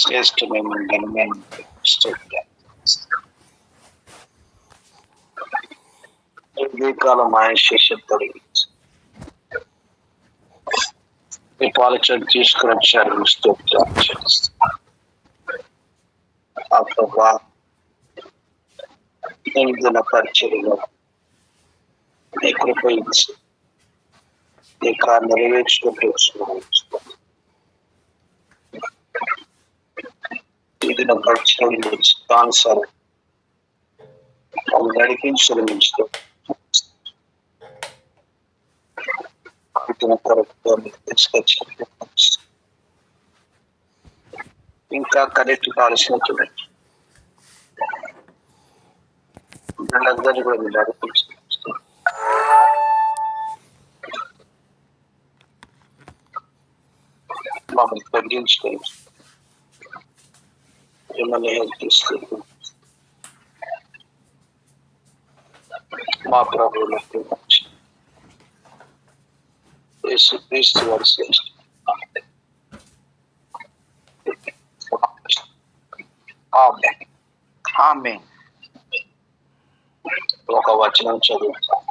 శ్రేష్టమైన ఘనమైన కాలం ఆయన శిష్యుడు ఈ పాలచని తీసుకుని వచ్చారు. ఆ ప్రభా నిందిన పరిచర్యలో నీ కృప ఇచ్చి నీ కారు నెరవేర్చుకుంటూ ఇది నా పరిచయం ఇష్టానుసారం నడిపించడం ఇష్టం ఇంకా కనెక్ట్ కావాల్సిన వీళ్ళందరినీ కూడా మీరు నడిపించారు. మమ్మల్ని తగ్గించుకొని మిమ్మల్ని హెల్ప్ తీసుకుంటూ మా ప్రభువులు యేసుక్రీస్తు వారి శ్రేష్ఠ ఆమేన్. ఒక వచనం చదువుతాం.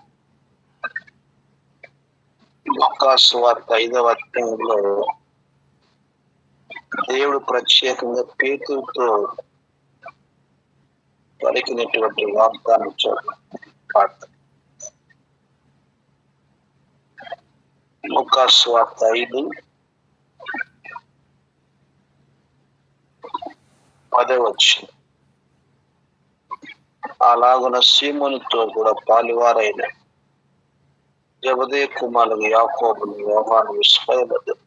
లూకాసు సువార్త 5వ అధ్యాయంలో దేవుడు ప్రత్యేకంగా పేతురుతో పలికినటువంటి వాగ్దానం చూడండి. లూకాసు సువార్త 5:10. అలాగున సీమోనుతో కూడా పాలువారైన జెబెదయి కుమారులు యాకోబును యోహాను విస్మయపడ్డారు.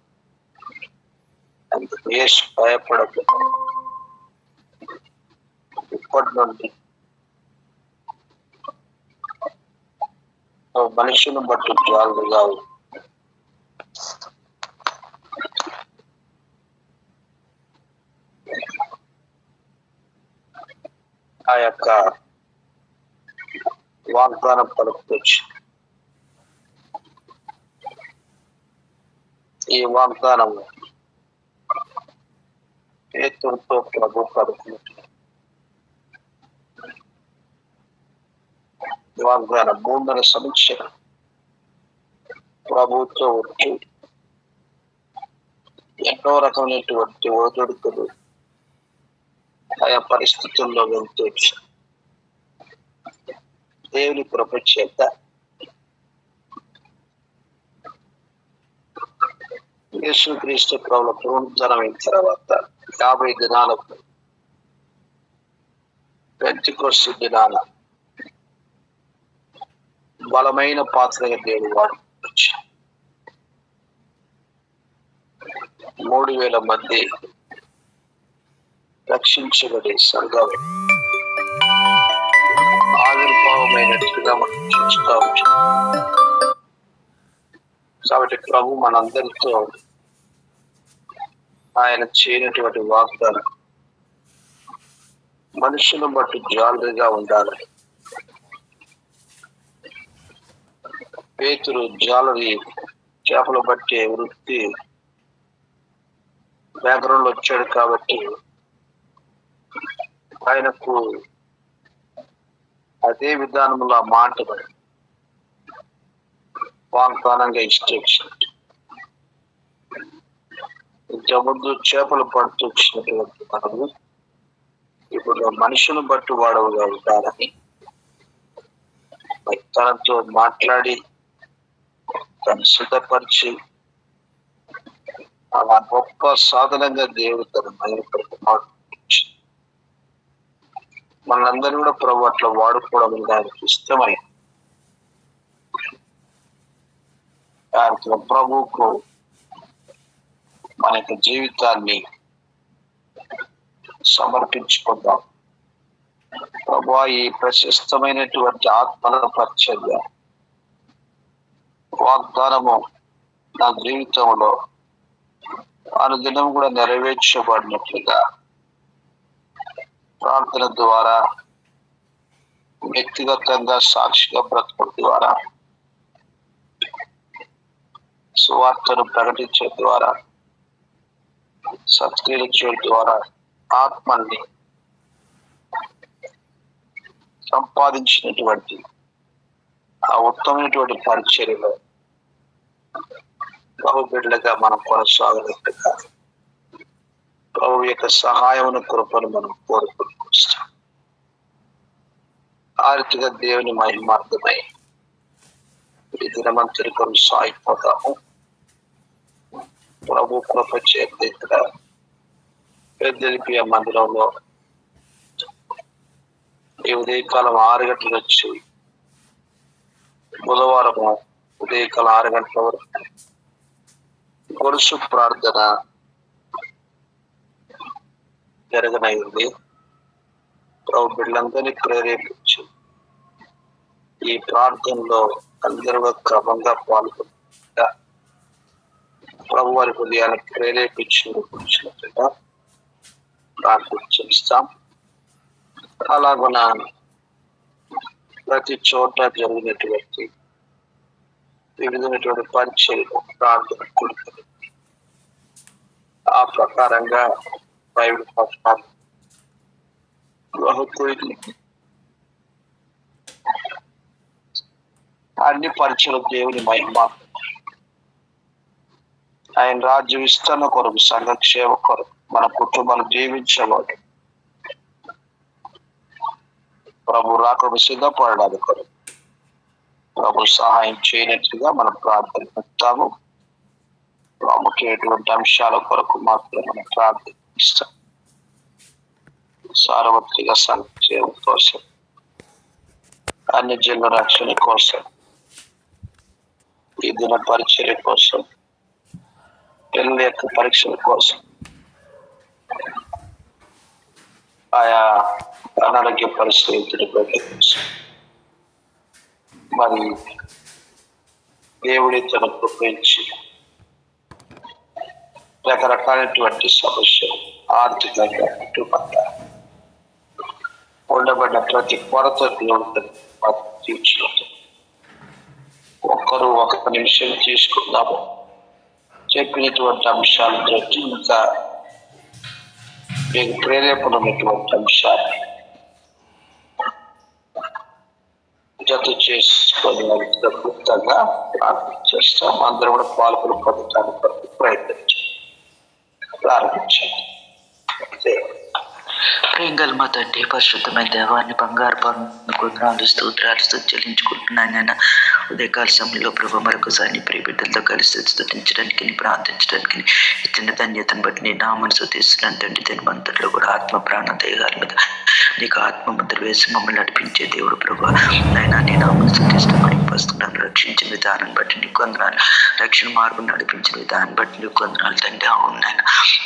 యేసు భయపడదు, ఇప్పటి నుండి మనుషులను బట్టి జాలుగా ఆ యొక్క వాగ్దానం పలుకుతొచ్చు. ఈ వాగ్దానం పేతురుతో ప్రభు పలుకుతుంది. వాగ్దానం 3 సంవత్సరం ప్రభుత్వం వచ్చి ఎన్నో రకమైనటువంటి ఒడిదుడుకులు ఆయా పరిస్థితుల్లో వెళ్తూ దేవుని కృప చేత యేసుక్రీస్తు ప్రభువుల పునరుద్ధరణమైన తర్వాత 50 దినాలకు పెంతెకొస్తు దినాన బలమైన పాత్రగా దేవుడు వాడు 3000 మంది రక్షించబడి సంఘం ఆవిర్భావమైనట్టుగా మనం చూస్తూ ఉంటాం. కాబట్టి ప్రభు మనందరితో ఆయన చేయనటువంటి వాగ్దానం మనుషులను బట్టి జాలరిగా ఉండాలి. పేతురు జాలరి చేపలు బట్టే వృత్తి బ్యాక్గ్రౌండ్ వచ్చాడు కాబట్టి ఆయనకు అదే విధానంలో ఆ మాట వాగ్దానంగా ఇష్టం. ఇంతకుముందు చేపలు పడుతూ వచ్చినటువంటి మనము ఇప్పుడు మనుషులను బట్టి వాడవుగా ఉంటారని తనతో మాట్లాడి తను సిద్ధపరిచి అలా గొప్ప సాధనంగా దేవుడు తను మైలుపడుతున్నాడు. మనందరూ కూడా ప్రభు అట్లా వాడుకోవడం దానికి ఇష్టమై ప్రభువుకు మన యొక్క జీవితాన్ని సమర్పించుకుందాం. ప్రభువా, ఈ ప్రశస్తమైనటువంటి ఆత్మల పరిచర్య వాగ్దానము నా జీవితంలో అనుదినం కూడా నెరవేర్చబడినట్లుగా ప్రార్థన ద్వారా, వ్యక్తిగతంగా సాక్షిగా బ్రతకడం ద్వారా, సువార్తను ప్రకటించే ద్వారా సత్క్రియల చేయడం ద్వారా ఆత్మల్ని సంపాదించినటువంటి ఆ ఉత్తమైనటువంటి పరిచర్యలో బహుబిడ్డలుగా మనం కొనసాగినట్టుగా ప్రభు యొక్క సహాయమును కృపను మనం కోరుకుంటాం. ఆ రీతిగా దేవుని మహిమార్థమై ఈ దినమంతరి కొనసాగిపోతాము. ప్రభు కృప చేత ఇక్కడ పెద్దలిపియ మందిరంలో ఈ ఉదయకాలం 6 గంటలు వచ్చి బుధవారము ఉదయకాలం 6 గంటల వరకు గొలుసు ప్రార్థన జరగనైంది. ప్రభు బిడ్డలందరినీ ప్రేరేపించి ఈ ప్రార్థనలో అందరూ క్రమంగా పాల్గొంటుగా ప్రభు వారి హృదయాన్ని ప్రేరేపించినట్టుగా ప్రార్థిస్తాం. అలాగున ప్రతి చోట జరిగినటువంటి వివిధమైనటువంటి పరిచయలు ప్రార్థన కొడుతుంది. ఆ ప్రకారంగా బైబిల్ పఠనాలు అన్ని పరిచయలు దేవుని మహిమ, ఆయన రాజ్య విస్తరణ కొరకు, సంఘక్షేమ కొరకు, మన కుటుంబాలు జీవించేవాడు, ప్రభు రాకకు సిద్ధపడడానికి కొరకు ప్రభు సహాయం చేయనట్లుగా మనం ప్రార్థన పెడతాము. ప్రాముఖ్యమైనటువంటి అంశాల కొరకు మాత్రం మనం ప్రార్థిస్తాం. సార్వత్రిక సంక్షేమం కోసం, అన్ని జనుల రక్షణ కోసం, ఈ దిన పరిచర్య కోసం, పిల్లల యొక్క పరీక్షల కోసం, ఆయా అనారోగ్య పరిస్థితుల కోసం, మరి దేవుడి తనకు ఉపయోగించి రకరకాలైనటువంటి సమస్యలు, ఆర్థికంగా కుటుంబంగా ఉండబడిన ప్రతి కొరత తీర్చుకుంటుంది. ఒక్కరు ఒక నిమిషం తీసుకుందాము. చెప్పినటువంటి అంశాలతో ఇంకా మీకు ప్రేరేపణ ఉన్నటువంటి అంశాలు జత చేసుకొని క్లుప్తంగా ప్రారంభించేస్తాం. అందరూ కూడా పాల్గొని పొందడానికి ప్రయత్నించాం. ప్రారంభించండి. ప్రేంగల్ మా తండ్రి, పరిశుద్ధమైన దేవాన్ని బంగారు కొందనాలు స్తోత్రాలు చెల్లించుకుంటున్నాను. నేను ఉదయకాల సమయంలో ప్రభు మరొకసారి ప్రియ బిడ్డలతో కలిసి స్తుతించడానికి, ప్రార్థించడానికి ఇచ్చిన ధన్యతను బట్టి నేను నా మనసు తీస్తున్నాను తండ్రి. దీనిమంతట్లో కూడా ఆత్మ ప్రాణ దేహాల మీద నీకు ఆత్మ ముద్ర వేసి మమ్మల్ని నడిపించే దేవుడు ప్రభు నాయన, నేను నా మనసు తీస్తామని వస్తున్నాను. రక్షించిన విధానం బట్టి నీకు వందనాలు, రక్షణ మార్గం నడిపించిన విధానం బట్టి నీకు వందనాలు తండ్రి. అవును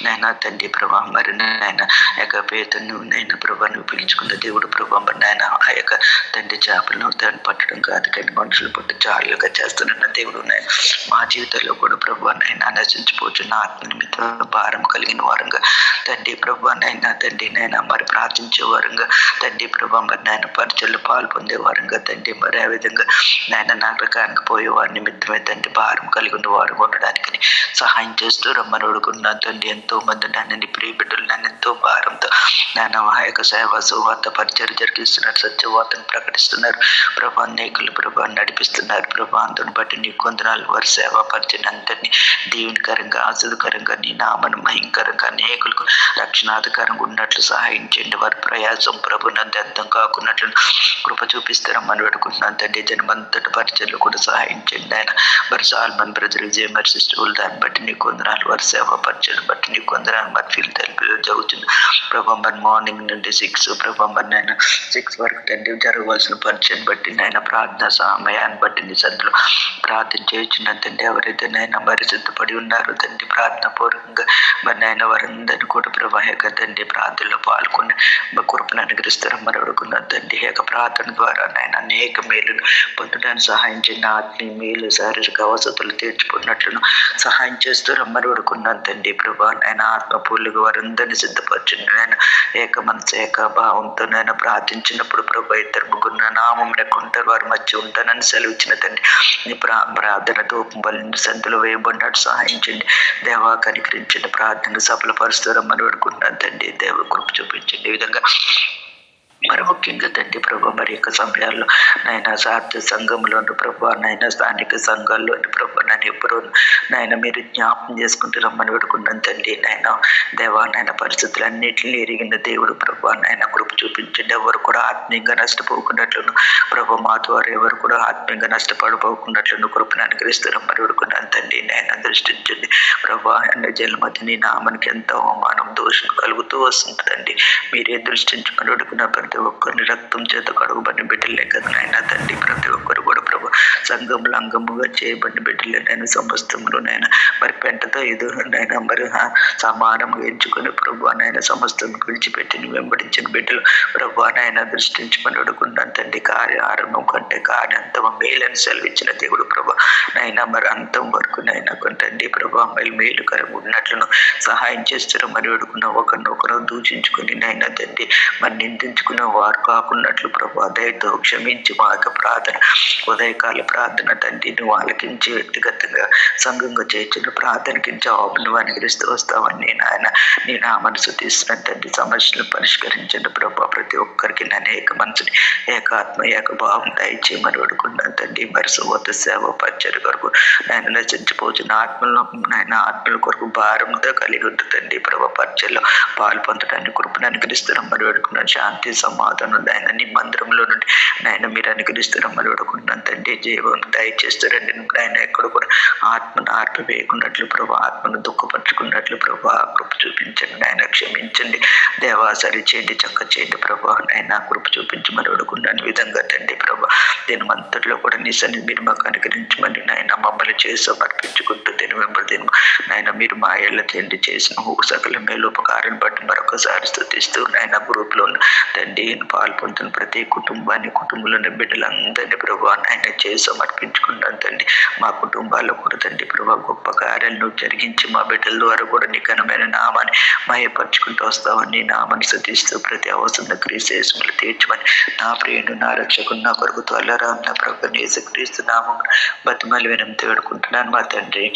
నాయన తండ్రి ప్రభా, మరి నాయన యొక్క పేదను నైనా ప్రభా నువ్వు పిలుచుకున్న దేవుడు ప్రభా, మరి నాయన ఆ యొక్క తండ్రి చేపలను దాన్ని పట్టడం కాదు కానీ మనుషులు పట్టు జాలుగా చేస్తున్న దేవుడు నాయన, మా జీవితంలో కూడా ప్రభా నైనా నశించిపోతున్న ఆత్మ నిమిత్తం భారం కలిగిన వారంగా తండ్రి ప్రభా నైనా తండ్రి నైనా మరి ప్రార్థించే వారంగా తండ్రి ప్రభా, మరి నాయన పరిచయలు పాల్పొందే వారంగా తండ్రి, మరి ఆ విధంగా నాయన నరకానికి పోయే వారి నిమిత్తమే తండ్రి భారం కలిగి ఉన్న వారు ఉండడానికి సహాయం చేస్తూ రమ్మని అడుగున్నా తండ్రి. ఎంతో మంది నన్ను ప్రియ బిడ్డలు నన్ను ఎంతో భారంతో నాయన ఆ యొక్క సేవ సువార్త పరిచయం జరిగిస్తున్నారు, సత్యవార్తను ప్రకటిస్తున్నారు ప్రభా, అనేకులు ప్రభా నడిపిస్తున్నారు ప్రభా. అందుని బట్టి నీ కొందనాలు వారి సేవా పరిచయం అంతటినీ దీవెనకరంగా ఆశీర్వదకరంగా నీ నామను మహింకరంగా అనేకులకు రక్షణాధికారంగా ఉన్నట్లు సహాయం చేయండి. వారి ప్రయాసం ప్రభు నందు అర్థం కాకున్నట్లు కృప చూపిస్తారమ్మని పెట్టుకుంటున్నాను తండ్రి. జనమంతటి పరిచయలు కూడా సహాయం చేయండి ఆయన. మరి సాల్మన్ బ్రదర్ విజయ్ మరి సిస్టర్ దాన్ని బట్టి నీ కొందనాలు వారి సేవా పరిచయం బట్టి నీ కొందనాలు మరి ఫీల్ తెలిపి జరుగుతుంది ప్రభా. మరి మార్నింగ్ నుండి 6 ప్రభా, మరి నేను 6 వరకు తండ్రి జరగవలసిన పరిచయం బట్టి నాయన ప్రార్థన సమయాన్ని బట్టి నీ సద్దులో ప్రార్థన చేయించిన తండ్రి. ఎవరైతే నాయన మరి సిద్ధపడి ఉన్నారో తండ్రి ప్రార్థన పూర్వకంగా మరి నాయన వారిని అందరినీ కూడా ప్రభా యొక్క తండ్రి ప్రార్థనలో పాల్గొని మా కృపను అనుగ్రహిస్తారమ్మని అడుగుకున్నాను తండ్రి. ఈ యొక్క ప్రార్థన ద్వారా నేను అనేక మేలును పొందడానికి సహాయం చేయండి. ఆత్మీయ మేలు శారీరక అవసరాలు తీర్చుకున్నట్లను సహాయం చేస్తూ రమ్మని అడుగుకున్నాను తండ్రి. ప్రభా నేను ఆత్మపూర్లుగా వారందరినీ సిద్ధపరచండి. నేను ఏక మనసు ఏక భావంతో నేను ప్రార్థించినప్పుడు ప్రభా ఇద్దరు ముగ్గురు నామం లేకుంటారు వారి మధ్య ఉంటానని సెలవిచ్చిన తండ్రి. నీ ప్రార్థన ధూపం వల్ల సందులో వేయబడినట్టు సహాయం చేయండి. దేవా కనికరించండి. ప్రార్థన సఫలపరుస్తూ రమ్మని అడుగుకున్నాను తండ్రి. దేవ కృప చూపించండి. ఈ విధంగా మరి ముఖ్యంగా తండ్రి ప్రభా మరి యొక్క సమయాల్లో నాయన సార్థ సంఘంలోని ప్రభా నాయన స్థానిక సంఘాల్లోని ప్రభా నేను ఎప్పుడూ నాయన మీరు జ్ఞాపకం చేసుకుంటూ రమ్మని పెడుకున్నాను తండ్రి. నాయన దేవా నాయన పరిస్థితులన్నింటినీ ఎరిగిన దేవుడు ప్రభా నాయన కృప చూపించండి. ఎవరు కూడా ఆత్మీయంగా నష్టపోకున్నట్లును ప్రభా మా ద్వారా ఎవరు కూడా ఆత్మీయంగా నష్టపడిపోకున్నట్లును కృపను అనుగ్రహిస్తూ రమ్మని పెడుకున్నాను తండ్రి. నాయన దృష్టించండి ప్రభా అన్న జన్మతి నీ నామానికి ఎంతో అవమానం దోషం కలుగుతూ వస్తుంది తండ్రి. మీరే దృష్టించమని అడుగున్న ప్రతి ఒక్కరిని రక్తం చేత కడుగుబడిన బిడ్డలే కదా నాయన తండ్రి. ప్రతి ఒక్కరు కూడా ప్రభు సంఘంలో అంగముగా చేయబడిన బిడ్డలే నాయన సమస్తంలో నాయన మరి పెంటతో ఎదురునైనా మరి సమానంగా ఎంచుకుని ప్రభు నాయన సమస్తం విడిచిపెట్టి వెంబడించిన బిడ్డలు ప్రభు నాయన దృష్టించమని అడుగున్నాను తండ్రి. కార్య ఆరంభం కంటే కార్యాంతం మేలని సెలవిచ్చిన దేవుడు ప్రభు నాయన మరి అంతం వరకు నాయన తండ్రి ప్రభు అమ్మాయిలు మేలుకరంగా ఉన్నట్లను సహాయం చేస్తారు. మరి అడుగున్న ఒకరినొకరు దూషించుకుని నాయన తండ్రి మరి నిందించుకున్న వారు కాకున్నట్లు ప్రభు దయతో క్షమించి మా యొక్క ప్రార్థన ఉదయకాల ప్రార్థన తండ్రి నువ్వు ఆలకించి వ్యక్తిగతంగా సంఘంగా చేర్చిన ప్రార్థనకి జవాబు నువ్వు అనుగ్రహిస్తూ వస్తావని నాయన నీ నా మనసు తీస్తున్నాను తండ్రి. సమస్యలు పరిష్కరించండి ప్రభు. ప్రతి ఒక్కరికి నేను ఏక మనసుని ఏకాత్మ ఏక భావం దయచేయమని అడుగున్నాను తండ్రి. మరి సువత సేవ పరిచర్య కొరకు నేను నశించిపోతున్న ఆత్మలో నాయన ఆత్మల కొరకు భారంతో కలిగి ఉంటుందండి ప్రభు. పరిచయలో పాలు పొందడానికి కృపను అనుగ్రహిస్తున్నాం అడుగుతున్నాను. శాంతి సమాధానం నాయన నీ మందిరంలో నుండి నాయన మీరు అనుగ్రహిస్తున్నాం అడుగుతున్నాను తండ్రి. జీవం దయచేస్తారండి నాయన. ఎక్కడ కూడా ఆత్మను ఆర్పివేయకున్నట్లు ప్రభు ఆత్మను దుఃఖపరచుకున్నట్లు ప్రభు కృప చూపించండి నాయన. క్షమించండి దేవా సరి చేయండి చక్క చేయండి ప్రభు నాయన కృప చూపించమని అడుగున్నాను. విధంగా తండ్రి ప్రభు దినమంతట్లో కూడా నీ సన్ని మీరు మాకు అనుగ్రహించమని నాయన మమ్మల్ని చేసి సమర్పించుకుంటూ దినం నాయన మీరు మా ఏళ్ళ తండ్రి చేసిన సకల మేలుపకారాన్ని బట్టి మరొకసారి స్తుతిస్తూ నాయన గ్రూప్లో ఉన్న తండ్రి పాల్పొందుతున్న ప్రతి కుటుంబంలోని బిడ్డలందరినీ ప్రభు నాయన చేసి సమర్పించుకున్నాను తండ్రి. మా కుటుంబాల్లో కూడా తండ్రి ప్రభు గొప్ప కార్యాలను జరిగించి మా బిడ్డల ద్వారా కూడా నీ ఘనమైన నామాన్ని మహిమపరుచుకుంటూ వస్తామని నీ నామాన్ని స్తుతిస్తూ ప్రతి అవసరం క్రీస్తులు తీర్చమని నా ప్రియుడు నా రక్షకుడు నా కొరకు త్వరరా నా ప్రభు యేసుక్రీస్తు నామం బతిమలి వినంతి వేడుకుంటున్నాను మా తండ్రి.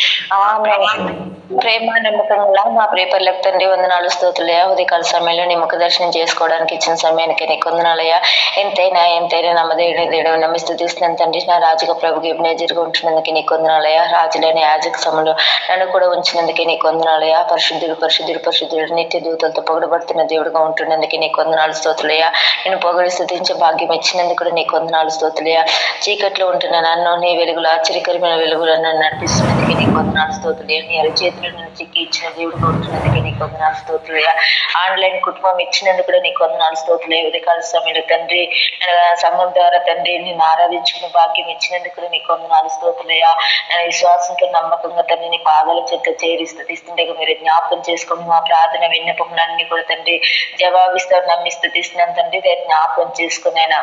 ప్రేమ నమ్మకంగా మా ప్రేపర్లకు తండ్రి వందనాలు స్తోత్రులయ్యా. ఉదయకాల సమయంలో నీ ముఖ దర్శనం చేసుకోవడానికి ఇచ్చిన సమయానికి నీకు వందనాలయ్యా. ఎంతైనా నమ్మదేవుడు నమ్మి స్తుతిస్తున్నాను తండ్రి. నా రాజుగా ప్రభుకి ఎబ్నేజర్గా ఉంచినందుకు నీకు వందనాలయ్యా. రాజులేని యాజక సమయంలో నన్ను కూడా ఉంచినందుకే నీకు వందనాలయ్యా. పరిశుద్ధుడు నిత్య దూతలతో పొగడబడుతున్న దేవుడుగా ఉంటున్నందుకే నీకు వందనాలు స్తోత్రులయ్యా. నేను పొగడి స్తుతించే భాగ్యం ఇచ్చినందుకు కూడా నీకు వందనాలు స్తోత్రులయ్యా. చీకట్లో ఉంటున్న నన్ను నీ వెలుగులో ఆశ్చర్యకరమైన వెలుగులో నన్ను నడిపిస్తున్నందుకే నీకు వందనాలు స్తోత్రులయ్యా. నీ అరచేతులు నన్ను చిక్కి ఇచ్చిన దేవుడుగా ఉంటున్నందుకే నీకు వందనాలు స్తోత్రులయ్యా. ఆన్లైన్ కుటుంబం ఇచ్చినందుకు కూడా నీకు వందనాలు స్తోత్రులయ్యా. ఉదయకాల సమయంలో తండ్రి సంఘం ద్వారా తండ్రి నేను ఆరాధించుకునే భాగ్యం ఇచ్చినందుకు కూడా నీకు వందనాలు స్తోత్రులయ్యా. నేను విశ్వాసంతో నమ్మకంగా తండ్రి నీ పాదాల చెత్త చేరి స్తుతిస్తుండగా మీరు జ్ఞాపకం చేసుకుని మా ప్రార్థన విన్నపములన్నీ కూడా తండ్రి జవాబిస్తారు నమ్మి స్తుతిస్తున్నాను తండ్రి. జ్ఞాపకం చేసుకుని అయినా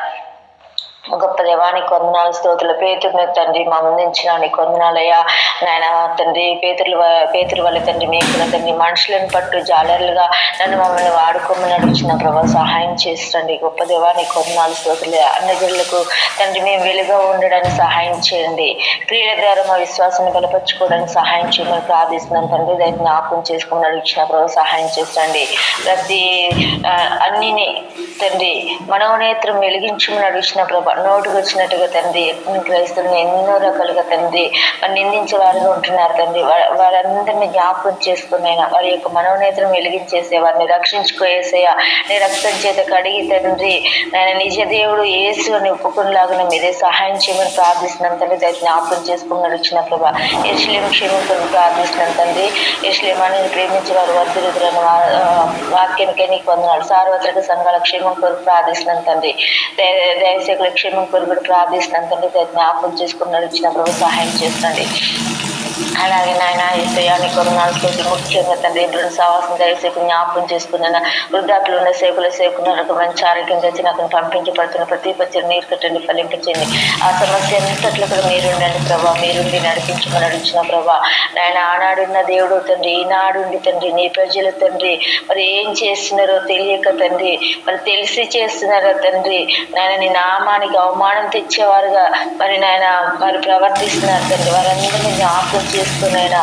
గొప్ప దేవానికి వందనాలు స్తోత్రులు. పేతురు తండ్రి మా ముందుంచిన నీకు వందనాలయ్యా. నాయన తండ్రి పేతురు వల్ల తండ్రి మేకుల తండ్రి మనుషులను పట్టు జాలర్లుగా నన్ను మమ్మల్ని వాడుకోమని అడిచిన ప్రభావ సహాయం చేస్తుంది. గొప్ప దేవానికి వందనాలు స్తోత్రులు. అన్నజనులకు తండ్రి మేము వెలుగా ఉండడానికి సహాయం చేయండి. క్రియల ద్వారా మా విశ్వాసాన్ని బలపరచుకోవడానికి సహాయం చేయమని ప్రార్థిస్తున్నాను తండ్రి. దాన్ని జ్ఞాపకం చేసుకోమని అడిగిన ప్రభావ సహాయం చేస్తుంది. ప్రతి అన్నిని తండ్రి మనోనేత్రం వెలిగించమని అడిగిన ప్రభా నోటుకు వచ్చినట్టుగా తండ్రి క్రైస్తవులను ఎన్నో రకాలుగా తండ్రి మరి నిందించే వారిగా ఉంటున్నారు తండ్రి. వారందరినీ జ్ఞాపకం చేసుకునైనా వారి యొక్క మనోనేత్రం వెలిగించేసే వారిని రక్షించుకోసేయా. నీ రక్తం చేత కడిగి తండ్రి నేను నిజ దేవుడు యేసు అని ఒప్పుకునేలాగా మీరే సహాయం చేయమని ప్రార్థిస్తున్నాను తండ్రి. దాన్ని జ్ఞాపకం చేసుకుని నడిచిన ప్రభా యెరూషలేము క్షేమం ప్రార్థిస్తున్నాను తండ్రి. యెరూషలేముని ప్రేమించే వారు వర్ధిల్లుదురన్న వాక్యానికే నీకు వందనాలు. సార్వత్రిక సంఘాల క్షేమం కొరకు ప్రార్థిస్తున్నాను తండ్రి. దైవసేకుల క్షేమం కొరకు కూడా ప్రార్థిస్తున్నాను తండ్రి. జ్ఞాపకం చేసుకుని నడిచిన ప్రభు సహాయం చేస్తుంది. అలాగే నాయన ఏసయ్యా నీకు వందనాలు స్తుతులు. ముఖ్యంగా తండ్రి ఇప్పుడు సవాసం దయచేసి జ్ఞాపకం చేసుకున్న వృద్ధాప్యులు ఉన్న సేకులకు మంచి ఆరోగ్యం తెచ్చి నాకు పంపించబడుతున్న ప్రతి పచ్చని నీరు కట్టండి, ఫలింపచేయండి. ఆ సమస్య అంతట్లో కూడా మీరుండండి ప్రభా, మీరుండి నడిపించమని అడిచిన ప్రభా. నాయన ఆనాడున్న దేవుడు తండ్రి, ఈనాడుండి తండ్రి నీ ప్రజలు తండ్రి మరి ఏం చేస్తున్నారో తెలియక తండ్రి, మరి తెలిసి చేస్తున్నారో తండ్రి నాయన నీ నామానికి అవమానం తెచ్చేవారుగా మరి నాయన మరి ప్రవర్తిస్తున్నారు తండ్రి. వారందరినీ జ్ఞాపకం చేసుకునైనా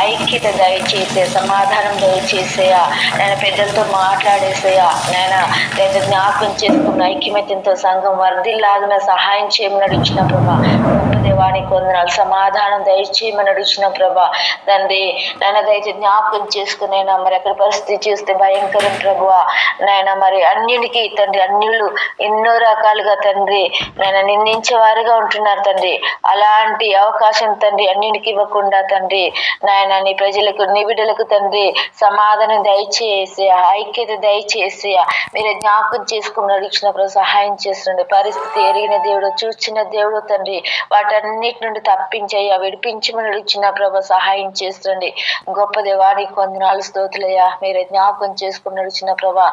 ఐక్యత దయచేసే, సమాధానం దయచేసేయా నేను పెద్దలతో మాట్లాడేసేయా నాయన లేదా జ్ఞాపకం చేసుకున్న ఐక్యమత్యంతో సంఘం వర్ధిల్లాగిన సహాయం చేయమని అడిచిన ప్రభా. గొప్ప దేవానికి వందనాలు. సమాధానం దయచేయమని అడిచిన ప్రభా తండ్రి. నాయన దయచేసి జ్ఞాపకం చేసుకునైనా మరి అక్కడ పరిస్థితి చూస్తే భయంకరం ప్రభువా నాయన. మరి అన్యునికి తండ్రి, అన్యులు ఎన్నో రకాలుగా తండ్రి నాయన నిందించే వారుగా ఉంటున్నారు తండ్రి. అలాంటి అవకాశం తండ్రి అన్నిటికి ఇవ్వకుండా తండ్రి నాయన నీ ప్రజలకు నీ బిడ్డలకు తండ్రి సమాధానం దయచేసి, ఐక్యత దయచేసి మీరు జ్ఞాపకం చేసుకుని అడిగినప్పుడు సహాయం చేస్తుండే. పరిస్థితి ఎరిగిన దేవుడు, చూసిన దేవుడు తండ్రి, వాటన్నిటి నుండి తప్పించయ్యా, విడిపించమని అడిగిన ప్రభు సహాయం చేస్తుండే. గొప్ప దేవానికి వందనాలు స్తోత్రులయ్యా. మీరు జ్ఞాపకం చేసుకుని నడిచిన ప్రభా.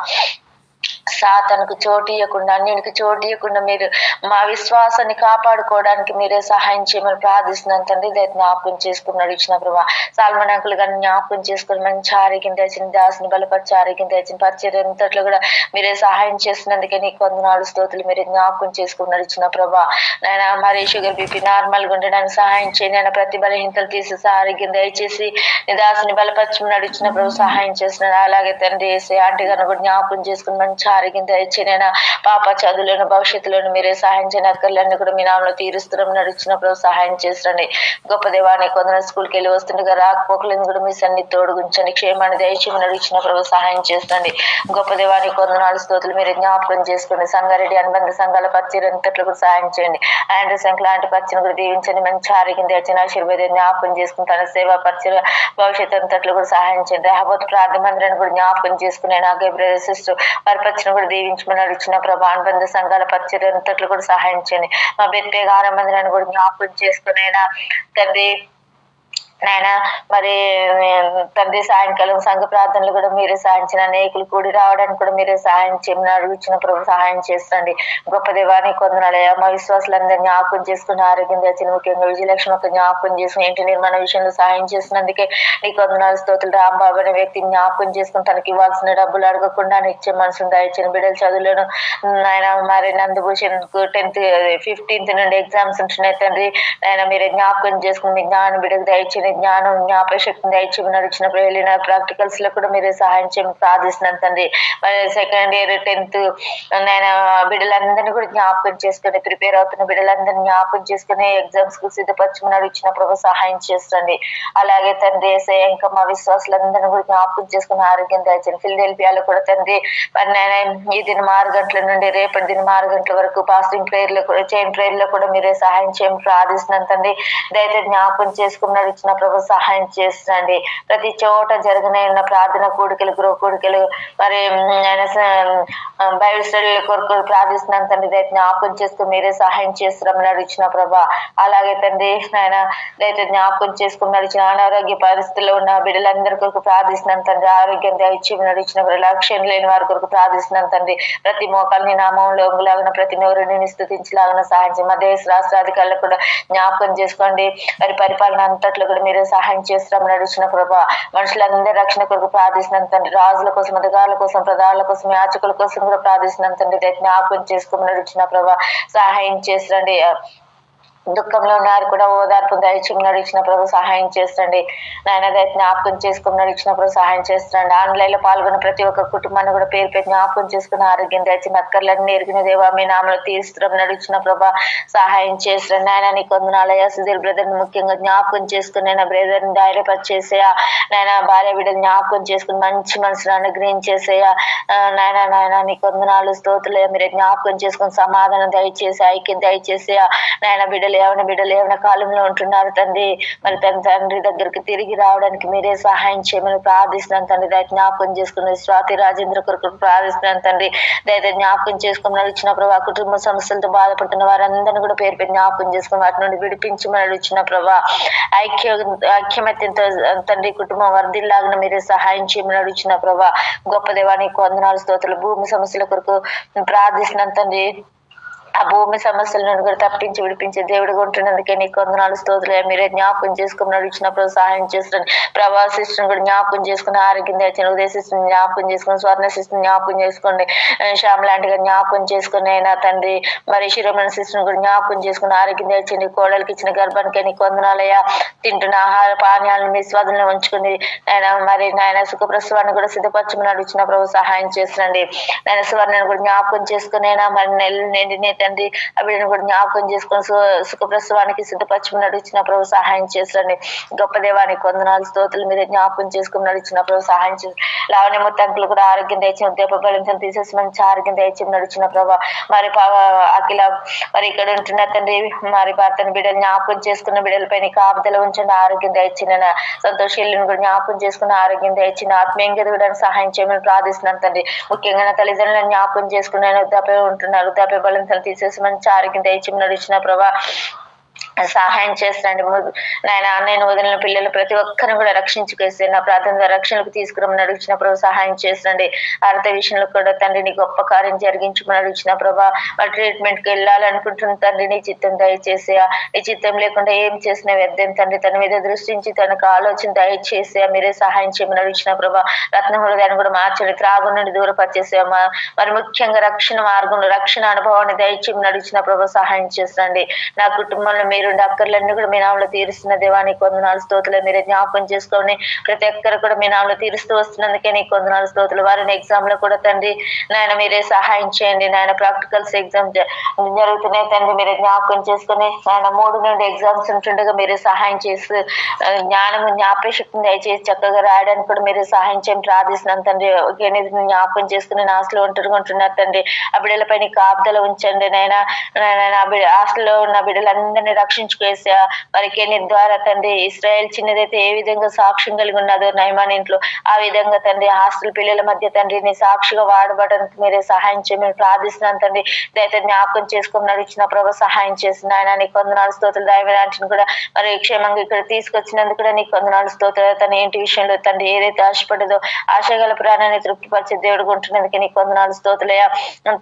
సాతానుకు చోటు ఇవ్వకుండా, అన్యునికి చోటు ఇవ్వకుండా మీరు మా విశ్వాసాన్ని కాపాడుకోవడానికి మీరే సహాయం చేయమని ప్రార్థిస్తున్నాను తండ్రి. జ్ఞాపకం చేసుకుని నడిచిన ప్రభా. సాల్మన్ అంకుల్ గారిని జ్ఞాపకం చేసుకుని మంచి ఆరోగ్యం తెచ్చిన, దాసుని బలపరిచి ఆరోగ్యం తెచ్చిన, పరిచయం అంతట్లో కూడా మీరే సహాయం చేసినందుకే నీకు వందనాలు స్తోత్రులు. మీరే జ్ఞాపకం చేసుకుని నడిచిన ప్రభా. నాయన మరి షుగర్ బీపీ నార్మల్గా ఉండడానికి సహాయం చేయండి. ఆయన ప్రతి బలహీనతలు తీసేసి ఆరోగ్యం దయచేసి నీ దాసుని బలపరచమని నడిచిన ప్రభు సహాయం చేస్తున్నాడు. అలాగే తండ్రి వేసే ఆంటీ గారిని కూడా జ్ఞాపకం చేసుకుని మంచి ఆరోగ్యం దయచేనైనా పాప చదువులను భవిష్యత్తులోను మీరే సహాయం చేయని అక్కర్లన్నీ కూడా మీ నామలో తీరుస్తున్నాం నడిచినప్పుడు సహాయం చేసండి. గొప్ప దేవాన్ని కొందరు స్కూల్కి వెళ్ళి వస్తుండగా రాకపోకలను కూడా మీ సన్ని తోడుగుంచండి. క్షేమాన్ని దయచేయమని నడిచినప్పుడు సహాయం చేసండి. గొప్ప దేవాన్ని కొందనాలు స్తోత్రులు మీరు జ్ఞాపకం చేసుకోండి. సంగారెడ్డి అనుబంధ సంఘాల పరిచయం అంతట్లో కూడా సహాయం చేయండి. ఆండ్రూ సంఖ్య లాంటి పరిచయం కూడా దీవించండి. మంచి ఆరోగ్యం తెచ్చిన ఆశీర్వేదం జ్ఞాపకం చేసుకుని తన సేవా పరిచయం భవిష్యత్తు అంతట్లో కూడా సహాయం చేయండి. రహబోత్ ప్రార్థన మందిరాన్ని కూడా జ్ఞాపకం చేసుకుని నాగే బ్రదర్ సిస్టర్ వారి పరిచయం కూడా దీవించమని అడిచిన ప్రభా. అనుబంధ సంఘాల పరిచయం అంతట్లో కూడా సహాయం చేయండి. మా బెత్పేగ ఆరంభందిరాన్ని కూడా జ్ఞాపకం చేసుకుని అయినా తండ్రి నాయన మరి తండ్రి సాయంకాలం సంఘ ప్రార్థనలు కూడా మీరే సాయించిన, అనేకులు కూడి రావడానికి కూడా మీరే సహాయం చేయమని అడుగుచిన ప్రభు సహాయం చేస్తండి. గొప్ప దేవాన్ని కొందనాలయ్యా. మా విశ్వాసులందరినీ జ్ఞాపకం చేసుకుని ఆరోగ్యం తెచ్చిన, ముఖ్యంగా విజయలక్ష్మి ఒక జ్ఞాపకం చేసుకుని ఇంటి నిర్మాణ విషయంలో సహాయం చేసినందుకే నీకు వందనాలు స్తోత్రులు. రాంబాబు అనే వ్యక్తిని జ్ఞాపకం చేసుకుని తనకి ఇవ్వాల్సిన డబ్బులు అడగకుండా ఇచ్చే మనసును దయచిన. బిడ్డల చదువులను ఆయన మరి నందభూషణ్ 10th 15th నుండి ఎగ్జామ్స్ ఉంటున్నాయి తండ్రి. ఆయన మీరే జ్ఞాపకం చేసుకుని మీ జ్ఞానం బిడ్డకు దయచిన, జ్ఞానం జ్ఞాపశక్తిని దయచేయమని నడిచినప్పుడు వెళ్ళిన ప్రాక్టికల్స్ లో కూడా మీరే సహాయం చేయమని ప్రార్థిస్తున్నాను తండ్రి. మరి 2nd year 10th నేను బిడ్డలందరినీ కూడా జ్ఞాపకం చేసుకుని, ప్రిపేర్ అవుతున్న బిడ్డలందరినీ జ్ఞాపకం చేసుకుని ఎగ్జామ్స్ కు సిద్ధపరచమని నడిచినప్పుడు సహాయం చేస్తుంది. అలాగే తండ్రి ఇంకా మా విశ్వాసులందరినీ కూడా జ్ఞాపకం చేసుకుని ఆరోగ్యం దయచేయండి. ఫిలదెల్ఫియాలో కూడా తండ్రి మరి నేను ఈ దినం 6 గంటల నుండి రేపటి దినం 6 గంటల వరకు ఫాస్టింగ్ ప్రేయర్ లో కూడా చైన్ ప్రేయర్ లో కూడా మీరే సహాయం చేయమని ప్రార్థిస్తున్నాను తండ్రి. దయచేసి జ్ఞాపకం చేసుకుని నడిచిన ప్రభు సహాయం చేస్తుందండి. ప్రతి చోట జరగనైన ప్రార్థన కూడికలు, గృహ కూడికలు, మరి బైబిల్ స్టడీల కొరకు ప్రార్థిస్తున్నాను తండ్రి. దయచేసి జ్ఞాపకం చేసుకుని మీరే సహాయం చేస్తున్నామని నడిచిన ప్రభా. అలాగే తండ్రి నాయన దయచేసి జ్ఞాపకం చేసుకుని నడిచిన, అనారోగ్య పరిస్థితుల్లో ఉన్న బిడ్డలందరి కొరకు ప్రార్థిస్తున్నాను తండ్రి. ఆరోగ్యం దయచేసి నడిచిన లక్ష్యం లేని వారి కొరకు ప్రార్థిస్తున్నాను తండ్రి. ప్రతి మోకాల్ని నామంలో ఒంగులాగిన, ప్రతి నోరుని స్తుతించలాగిన సహాయం చేయండి. మా దేశ రాష్ట్రాధికారులకు కూడా జ్ఞాపకం చేసుకోండి. మరి పరిపాలన అంతట్లో కూడా మీరే సహాయం చేస్తామని నడిచిన ప్రభా. మనుషులందరి రక్షణ కొరకు ప్రార్థిస్తున్నాను తండ్రి. రాజుల కోసం, అధికారుల కోసం, ప్రధానుల కోసం, యాచకుల కోసం కూడా ప్రార్థిస్తున్నాను తండ్రి. జ్ఞాపకం చేసుకోమని నడిచిన ప్రభా సహాయం చేసండి. దుఃఖంలో ఉన్నారు కూడా ఓదార్పు దయచేసి నడిచిన ప్రభు సహాయం చేస్తండి. నాయన దయ జ్ఞాపకం చేసుకుని నడిచిన ప్రభు సహాయం చేస్తాండి. ఆన్లైన్ లో పాల్గొన్న ప్రతి ఒక్క కుటుంబాన్ని కూడా పేరు పేరు జ్ఞాపకం చేసుకుని ఆరోగ్యం దయచిన, అక్కర్లన్నీ ఎరిగిన దేవా మీ నామలో తీర్చడం నడిచిన ప్రభా సహాయం చేస్తాండి. నాయన నీకు వందనాలయ్యా. సుధీర్ బ్రదర్ ని ముఖ్యంగా జ్ఞాపకం చేసుకుని నా బ్రదర్ ని ధైర్యపరిచేసేయా. నాయన భార్య బిడ్డలు జ్ఞాపకం చేసుకుని మంచి మనసును అనుగ్రహించేసేయా. నాయన నీకు వందనాలు స్తోత్రులయ్యా. మీరే జ్ఞాపకం చేసుకుని సమాధానం దయచేసి, ఐక్యం దయచేసేయా. నాయన బిడ్డలు బిడ్డలు యవన కాలంలో ఉంటున్నారు తండ్రి. మరి తన తండ్రి దగ్గరికి తిరిగి రావడానికి మీరే సహాయం చేయమని ప్రార్థిస్తున్నాను తండ్రి. దయచేసి జ్ఞాపకం చేసుకున్న స్వాతి రాజేంద్ర కొరకు ప్రార్థిస్తున్నాను తండ్రి. దయచేసి జ్ఞాపకం చేసుకుని నడిచిన ప్రభా, కుటుంబ సమస్యలతో బాధపడుతున్న వారందరినీ కూడా పేరు పెట్టి జ్ఞాపకం చేసుకుని వాటి నుండి విడిపించమని నడిచిన ప్రభా. ఐక్యమత్యంతో తండ్రి కుటుంబం వర్ధిల్లాగిన మీరే సహాయం చేయమని నడిచిన ప్రభా. గొప్ప దేవానికి వందనాలు స్తోత్రాలు. భూమి సమస్యల కొరకు ప్రార్థిస్తున్నాను తండ్రి. ఆ భూమి సమస్యల నుండి కూడా తప్పించి విడిపించే దేవుడిగా ఉంటున్నందుకే నీకు వందనాలు స్తోత్రాలు. మీరే జ్ఞాపకం చేసుకుని నడిచినప్పుడు సహాయం చేస్తాను. ప్రభా సిస్టర్ని కూడా జ్ఞాపకం చేసుకుని ఆరోగ్యం తెచ్చిన ఉదయ సిస్టర్ని జ్ఞాపకం చేసుకుని స్వర్ణ సిస్టర్ని జ్ఞాపకం చేసుకోండి. శ్యామ్ లాంటిగా జ్ఞాపకం చేసుకుని అయినా తండ్రి. మరి శిరోమణి సిస్టర్ని కూడా జ్ఞాపకం చేసుకుని ఆరోగ్యం తెచ్చండి. కోడలికి ఇచ్చిన గర్భానికి నీకు వందనాలయ్యా. తింటున్న ఆహార పానీయాలను మీ స్వాధీనంలో ఉంచుకుని ఆయన మరి నాయన సుఖప్రసవాన్ని కూడా సిద్ధపరచమని నడిచిన ప్రభు సహాయం చేస్తుందండి. నాయన స్వర్ణను కూడా జ్ఞాపకం చేసుకుని అయినా మరి నెలలు నిండినే తండ్రి. ఆ బిడ్డను కూడా జ్ఞాపకం చేసుకుని సుఖప్రసవానికి సిద్ధపరచమని నడిచిన ప్రభు సహాయం చేసండి. గొప్ప దేవానికి వందనాలు స్తోత్రాలు. మీరు జ్ఞాపకం చేసుకుని నడిచిన ప్రభు సహాయం చేసి లావణ్య మొత్తంకులు కూడా ఆరోగ్యం దయచిన ఉద్యోగం తీసేసి మంచి ఆరోగ్యం దయచి నడిచిన ప్రభా. మరి అఖిల మరి ఇక్కడ ఉంటున్న తండ్రి మరి భర్తని బిడ్డలు జ్ఞాపకం చేసుకున్న బిడ్డలపై కాపుదల ఉంచండి. ఆరోగ్యం దయచిన సంతోషాలను కూడా జ్ఞాపకం చేసుకున్న ఆరోగ్యం దయచిన ఆత్మీయంగా ఎదగడానికి సహాయం చేయమని ప్రార్థిస్తున్నాను తండ్రి. ముఖ్యంగా నా తల్లిదండ్రులను జ్ఞాపకం చేసుకుని వృద్ధాప్య ఉంటున్నారు. వృద్ధాప్య బలం తీసేసి మంచి ఆరోగ్యం దయచి నడిచిన ప్రభా సహాయం చేస్తాండి. నాయన నేను వదిలిన పిల్లలు ప్రతి ఒక్కరిని కూడా రక్షించుకేస్తే నా ప్రార్థన రక్షణకు తీసుకురమని అడిగిన ప్రభు సహాయం చేస్తండి. అర్థ విషయంలో కూడా తండ్రి నీ గొప్ప కార్యం జరిగించమని అడిగిన ప్రభా. మరి ట్రీట్మెంట్కి వెళ్ళాలనుకుంటున్న తండ్రి నీ చిత్తం దయచేసి నీ చిత్తం లేకుండా ఏం చేసిన వ్యర్థం తండ్రి. తన మీద దృష్టించి తనకు ఆలోచన దయచేసి మీరే సహాయం చేయమని అడిగిన ప్రభా. రత్న హృదయాన్ని కూడా మార్చండి. త్రాగు నుండి దూరపరిచేసామా. మరి ముఖ్యంగా రక్షణ మార్గంలో రక్షణ అనుభవాన్ని దయచేయమని అడిగిన ప్రభు సహాయం చేస్తండి. నా కుటుంబంలో మీరు అక్కర్లన్నీ కూడా మీ నామలో తీరుస్తున్న దేవానికి వందనాలు స్తోత్రాలు. మీరే జ్ఞాపకం చేసుకొని ప్రతి ఒక్కరు కూడా మీ నామలో తీరుస్తూ వస్తున్నందుకే నీకు వందనాలు స్తోత్రాలు. వారిని ఎగ్జామ్ లో కూడా తండ్రి నాయన మీరే సహాయం చేయండి. నాయన ప్రాక్టికల్స్ ఎగ్జామ్ జరుగుతున్నాయి తండ్రి. మీరే జ్ఞాపకం చేసుకుని నాయన 3 నుండి ఎగ్జామ్స్ ఉంటుండగా మీరే సహాయం చేసి జ్ఞాపకశక్తిని దయచేసి చక్కగా రాయడానికి కూడా మీరే సహాయం చేయని ప్రార్థిస్తున్నాను తండ్రి. జ్ఞాపకం చేసుకుని నాశలో ఉంటున్నారు తండ్రి. ఆ బిడ్డలపై నీకు ఆపుదల ఉంచండి నాయన. హాస్టల్లో ఉన్న బిడ్డలందరినీ రక్షించుకేసా. మరి కెని ద్వారా తండ్రి ఇస్రాయేల్ చిన్నదైతే ఏ విధంగా సాక్ష్యం కలిగి ఉన్నదో నయమాన్ ఇంట్లో ఆ విధంగా తండ్రి హాస్టల్ పిల్లల మధ్య తండ్రి నీ సాక్షిగా వాడబడడానికి మీరే సహాయం చేయమని ప్రార్థిస్తున్నాను తండ్రి. దయతో జ్ఞాపకం చేసుకుని నడిచిన ప్రభు సహాయం చేసిన ఆయన నీకు వందనాలు స్తోత్రాలు. దైవనాంటిని కూడా మరి క్షేమంగా ఇక్కడ తీసుకొచ్చినందుకు కూడా నీకు వందనాలు స్తోత్రాలు. తన ఇంటి విషయంలో తండ్రి ఏదైతే ఆశపడదో ఆశగల ప్రాణాన్ని తృప్తిపరిచే దేవుడు ఉంటున్నందుకే నీకు వందనాలు స్తోత్రాలయ్యా.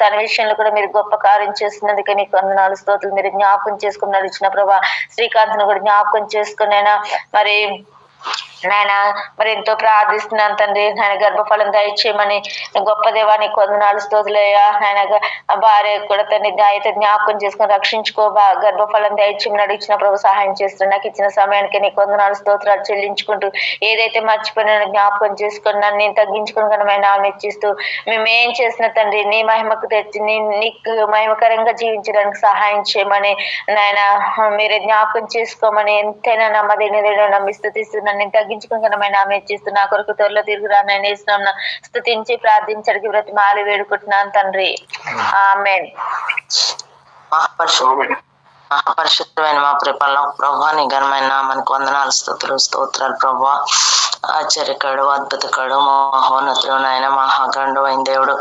తన విషయంలో కూడా మీరు గొప్ప కార్యం చేస్తున్నందుకే నీకు వందనాలు స్తోత్రాలు. మీరు జ్ఞాపకం చేసుకుని నడిచిన ప్రభా. శ్రీకాంత్ ను కూడా జ్ఞాపకం చేసుకునైనా మరి నాయన మరి ఎంతో ప్రార్థిస్తున్నాను తండ్రి. నాయన గర్భఫలం దయచేయమని గొప్ప దేవానికి వందనాలు స్తోత్రాలయ్యా. నాయన భార్య కూడా తండ్రి దయతో జ్ఞాపకం చేసుకుని రక్షించుకో గర్భఫలం దయచేయమని అడిగిన ప్రభు సహాయం చేస్తున్నాను. నాకు ఇచ్చిన సమయానికి నీకు వందనాలు స్తోత్రాలు చెల్లించుకుంటూ ఏదైతే మర్చిపోయినా జ్ఞాపకం చేసుకుని నన్ను నేను తగ్గించుకుని ఘనమైన మెచ్చిస్తూ మేమేం చేసిన తండ్రి నీ మహిమకు తెచ్చి నీకు మహిమకరంగా జీవించడానికి సహాయం చేయమని నాయన మీరే జ్ఞాపకం చేసుకోమని ఎంతైనా నమ్మదైనదేదో నమ్మిస్తున్నా నేను తగ్గించుకుని ఆమె ఇచ్చిస్తూ నా కొరకు త్వరలో తిరిగి రానని ఇస్తున్నాం. స్తుతించి ప్రార్థించడానికి ప్రతి మాలి వేడుకుంటున్నాను తండ్రి. ఆమేన్. మహాపరిశుద్ధమైన మా ప్రిపల్లో ప్రభా నీ ఘనమైన నామానికి వందనాలు స్తోత్రాలు ప్రభా. ఆశ్చర్యకడు అద్భుతకడు మహోన్నతుడు నాయన మహాగండు అయిన దేవుడు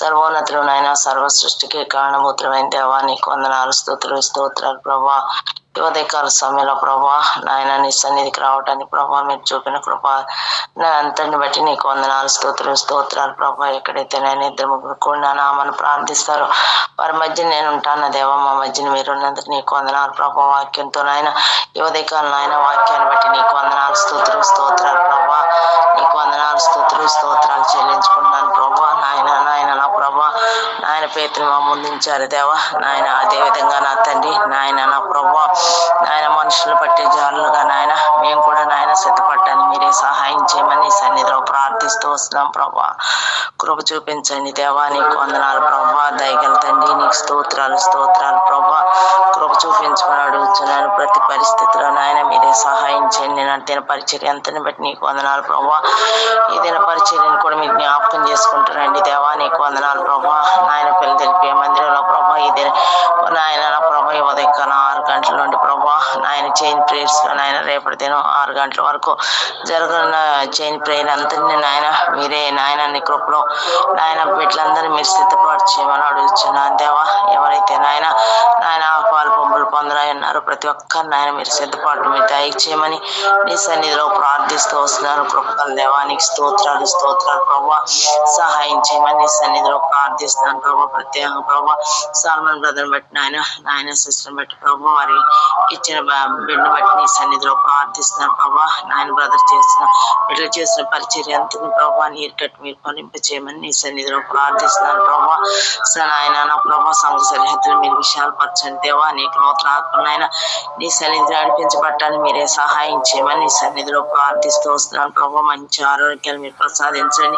సర్వోన్నతుడు నాయన సర్వ సృష్టికి కారణభూతుడైన దేవా నీకు వందనాలు స్తోత్రాలు ప్రభా. ఉదయకాల సమయంలో ప్రభా నాయన నీ సన్నిధికి రావడానికి ప్రభా మీరు చూపిన కృప అంతని బట్టి నీకు వందనాలు స్తోత్రాలు ప్రభా. ఎక్కడైతే నేను 2-3 కూడా నా నామను ప్రార్థిస్తారో వారి మధ్య నేను ఉంటాను దేవా. మా మధ్యన మీరు ఉన్నందుకు నీకు వందనాలు ప్రభా. వాక్యంతో నాయన ఉదయకాలం నాయన వాక్యాన్ని బట్టి నీకు వందనాలు స్తోత్రాలు ప్రభా. నీకు వందనాలు స్తోత్రాలు చెల్లించుకుంటున్నాను ప్రభా. నాయన నా ప్రభా నాయన పేతుని మా ముందుంచారు దేవా. నాయన అదే విధంగా నా తండ్రి నాయన నా ప్రభా నాయన మనుషులు పట్టే జాలుగా నాయన మేము కూడా నాయన సిద్ధపడ్డాను మీరే సహాయం చేయమని సన్నిధిలో ప్రార్థిస్తూ వస్తున్నాం ప్రభా. కృప చూపించండి దేవా. నీకు వందనాలు ప్రభా. దయగల తండ్రి నీకు స్తోత్రాలు ప్రభా. కృప చూపించమని అడుగుతున్నాను. ప్రతి పరిస్థితిలో నాయన మీరే సహాయం చేయండి. నేను దిన పరిచర్య అంతని బట్టి నీకు వందనాలు ప్రభా. ఈ దిన పరిచర్యను కూడా మీకు జ్ఞాపకం చేసుకుంటానండి దేవా. నీకు వందనాలు ప్రభా. నాయన పిల్లలు తెలిపే మందిరంలో ప్రభా ఈ దిన నాయన ప్రభా ఉదయకాలం 6 గంటల నుండి నాయన చైన్ ప్రేయర్స్ లో నాయన రేపటి దినం 6 గంటల వరకు జరుగుతున్న చైన్ ప్రేయర్ అంతని నాయన మీరే నాయన నీ కృపలో నాయన బిడ్డలందరినీ మీరు సిద్ధపాటు చేయమని అడుగుతున్నాను దేవా. ఎవరైతే నాయన నాయన పాలు పంపులు పొందరాయన్నారు ప్రతి ఒక్కరు నాయన మీరు సిద్ధపాటు మీరు దయచేయమని నీ సన్నిధిలో ప్రార్థిస్తూ వస్తున్నారు. కృపగల దేవానికి స్తోత్రాలు ప్రభావ. సహాయం చేయమని నీ సన్నిధిలో ప్రార్థిస్తున్నాను ప్రభావ. ప్రత్యేకంగా ప్రభావ సాల్మన్ బ్రదర్ బట్టి నాయన సిస్టర్ బట్టి ప్రభావ వారి ఇచ్చిన బిడ్డ బట్టి నీ సన్నిధిలో ప్రార్థిస్తున్నాను ప్రభావ. నాయన బ్రదర్ చేసిన పరిచర్య అంతని ప్రభావ నీరు కట్టి మీరు ఫలింప చేయమని నీ సన్నిధిలో ప్రార్థిస్తున్నాను ప్రభావ. నాయన నా ప్రభావ సంఘ సరిహద్దులు మీరు విశాలపరచండి దేవా. నీకు నూతన ఆత్మనైనా నీ సన్నిధిలో నడిపించబట్టాలని మీరే సహాయం చేయమని నీ సన్నిధిలో ప్రార్థిస్తూ వస్తున్నాను ప్రభావ. మంచి ఆరోగ్యాలు మీరు ప్రసాదించండి.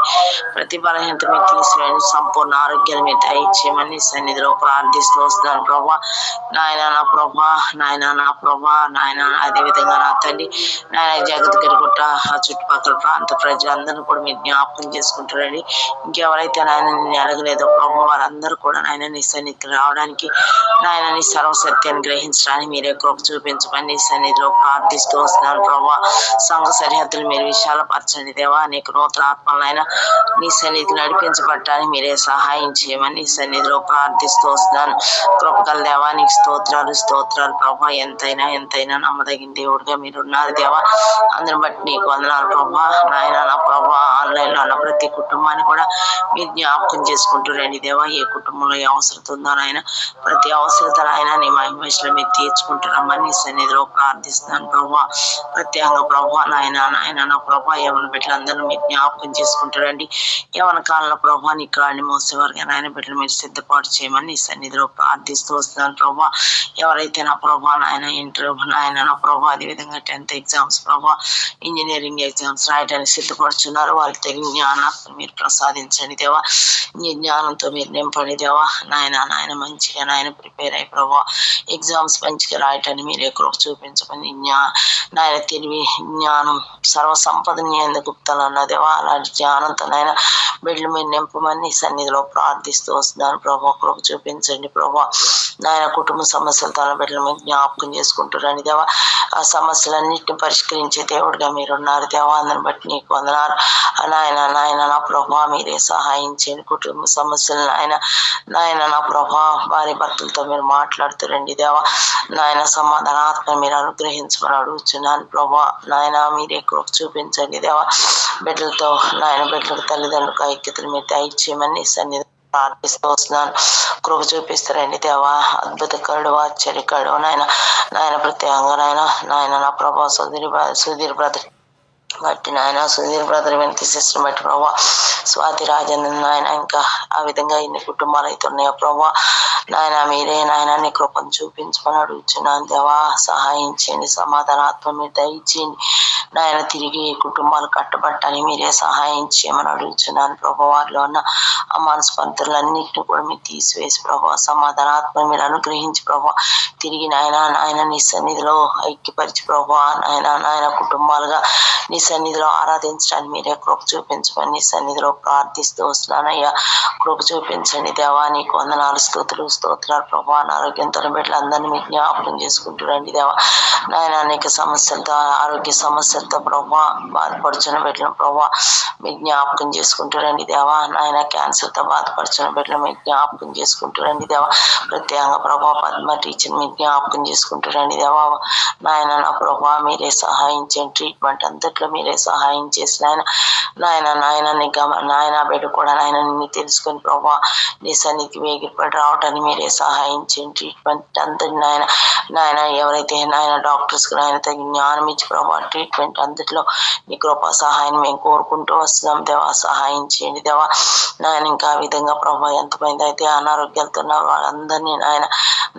ప్రతి బలహీనత మీరు తీసివేయండి. సంపూర్ణ ఆరోగ్యాలు మీరు దయచేయమని నీ సన్నిధిలో ప్రార్థిస్తూ వస్తున్నాను ప్రభావ. నాయన నా ప్రభా అదే విధంగా నా తండ్రి నాయన జగద్గిరిగుట్ట ఆ చుట్టుపక్కల ప్రాంత ప్రజలందరూ కూడా మీరు జ్ఞాపకం చేసుకుంటారండి. ఇంకెవరైతే నాయన నేను అడగలేదో ప్రభు వారందరూ కూడా నాయన నీ సన్నిధికి రావడానికి నాయన నీ సర్వసత్యాన్ని గ్రహించడానికి మీరే కృప చూపించమని నీ సన్నిధిలో ప్రార్థిస్తూ వస్తున్నాను ప్రభా. సంఘ సరిహద్దులు మీరు విశాలపరచండి దేవా. నీకు నూతన ఆత్మలైనా నీ సన్నిధికి నడిపించబట్టాలని మీరే సహాయం చేయమని నీ సన్నిధిలో ప్రార్థిస్తూ వస్తున్నాను. కృపగల దేవా నీకు స్తోత్రాలు ప్రభా. ఎంతైనా నమ్మదగిన దేవుడిగా మీరు ఉన్నారు దేవా. అందరిని బట్టి నీకు వందనాలు ప్రభా. నాయన నా ప్రభా ఆన్లైన్ లో ఉన్న ప్రతి కుటుంబాన్ని కూడా మీరు జ్ఞాపకం చేసుకుంటూ రండి దేవా. ఏ కుటుంబంలో ఏ అవసరత ఉందో నాయన ప్రతి అవసరత ఆయన నీ మహిమలో మీరు తీర్చుకుంటున్నామని నీ సన్నిధిలో ప్రార్థిస్తున్నాను ప్రభా. ప్రత్యేకంగా ప్రభా నాయన నా ప్రభా యవన బిడ్డలందరూ మీరు జ్ఞాపకం చేసుకుంటారండి. యవన కాలంలో ప్రభా నీ కాళ్ళని మోసేవారుగా నాయన బిడ్డలు మీరు సిద్ధపాటు చేయమని నీ సన్నిధిలో ప్రార్థిస్తూ వస్తున్నాను ప్రభా. ఎవరైతే నా ప్రభా నాయన ఇంటర్ నాయన నా ప్రభా అదేవిధంగా 10th ఎగ్జామ్స్ ప్రభా ఇంజనీరింగ్ ఎగ్జామ్స్ రాయడానికి సిద్ధపడుచున్నారు. వారికి తగిన జ్ఞానాత్మ మీరు ప్రసాదించండి దేవా. నీ జ్ఞానంతో మీరు నింపండి దేవా. నాయన మంచిగా నాయన ప్రిపేర్ అయ్యి ప్రభా ఎగ్జామ్స్ మంచిగా రాయటాన్ని మీరే కృప చూపించమని నాయన తెలివి జ్ఞానం సర్వసంపదని ఎందుకు గుప్తాలన్న దేవా. అలాంటి జ్ఞానంతో నాయన బిడ్డలు మీరు నింపమని నీ సన్నిధిలో ప్రార్థిస్తూ వస్తున్నాను ప్రభా. కృప చూపించండి ప్రభా. నాయన కుటుంబ సమస్యలు తన బిడ్డలు మీరు జ్ఞాపకం చేసుకుంటున్నాను దేవా. ఆ సమస్యలన్నింటినీ పరిష్కరించే దేవుడిగా మీరు ఉన్నారు దేవా. అందరిని బట్టి నీకు వందనాలు నాయన నా ప్రభా. మీరే సహాయం చేయండి. కుటుంబ సమస్యలు నాయన నా ప్రభా భార్య భర్తలతో మీరు మాట్లాడుతురండి దేవా. నాయన సమాధానాత్మ మీరు అనుగ్రహించమని అడుగుతున్నాను ప్రభా. నాయన మీరే కృప చూపించండి దేవా. బిడ్డలతో బిడ్డలకు తల్లిదండ్రులకు ఐక్యతలు మీరు దయచేయమని సన్నిధి ప్రార్థిస్తూ వస్తున్నాను. కృప చూపిస్తారండి దేవా. అద్భుతకరుడు ఆశ్చర్యకరుడు నాయన ప్రత్యేకంగా నాయన నా ప్రభా సుధీర్ బ్రదర్ బట్టి నాయన సుధీర్ బ్రదర్ వెంకట సిస్టర్ బట్టి ప్రభా. స్వాతి రాజేంద్రన్ నాయన ఇంకా ఆ విధంగా ఇన్ని కుటుంబాలు అయితే ఉన్నాయో ప్రభా. నాయన మీరే నాయన నీ కృపను చూపించమని అడుగుతున్నాను దేవా. సహాయం చేయండి. సమాధానాత్మ మీరు దయచేయండి నాయన. తిరిగి కుటుంబాలు కట్టబట్టాలని మీరే సహాయం చేయమని అడుగుతున్నాను ప్రభా. వారిలో ఉన్న ఆ మనస్పంతులన్నింటినీ కూడా మీరు తీసివేసి ప్రభా సమాధానాత్మ మీరు అనుగ్రహించి ప్రభా తిరిగి నాయన నీ సన్నిధిలో ఐక్యపరిచి ప్రభా నాయన కుటుంబాలుగా నీ సన్నిధిలో ఆరాధించడానికి మీరే కృప చూపించమని నీ సన్నిధిలో ప్రార్థిస్తూ వస్తున్నానయ్యా. కృప చూపించండి దేవా. నీకు వందనాలు స్తోత్రాలు ప్రభా. ఆరోగ్యంతో బిడ్డలందరినీ మీకు జ్ఞాపకం చేసుకుంటూ రండి దేవా. నాయన అనేక సమస్యలతో ఆరోగ్య సమస్యలతో ప్రభా బాధపడుచున్న బిడ్డలను ప్రభా మీకు జ్ఞాపకం చేసుకుంటూ రండి దేవా. నాయన క్యాన్సర్తో బాధపడుచున్న బిడ్డలు మీకు జ్ఞాపకం చేసుకుంటూ రండి దేవా. ప్రత్యేకంగా ప్రభా పద్మ టీచర్ మీకు జ్ఞాపకం చేసుకుంటూ రండి దేవా. నాయన నా ప్రభా మీరే సహాయం చేయండి. ట్రీట్మెంట్ అంతట్లో మీరే సహాయం చేసి నాయన బిడ్డ కూడా నిన్ను తెలుసుకొని ప్రభా నీ సన్నిధికి వేగిపడి రావడానికి మీరే సహాయం చేయండి. ట్రీట్మెంట్ అంతటి నాయన ఎవరైతే డాక్టర్స్ కి తగిన జ్ఞానం ఇచ్చి ప్రభా ట్రీట్మెంట్ అంతట్లో నీ కృపా సహాయం మేము కోరుకుంటూ వస్తున్నాం దేవా. సహాయం చేయండి దేవా. నాయన ఇంకా ఆ విధంగా ప్రభా ఎంతమంది అయితే అనారోగ్యాలతో ఉన్న వాళ్ళందరినీ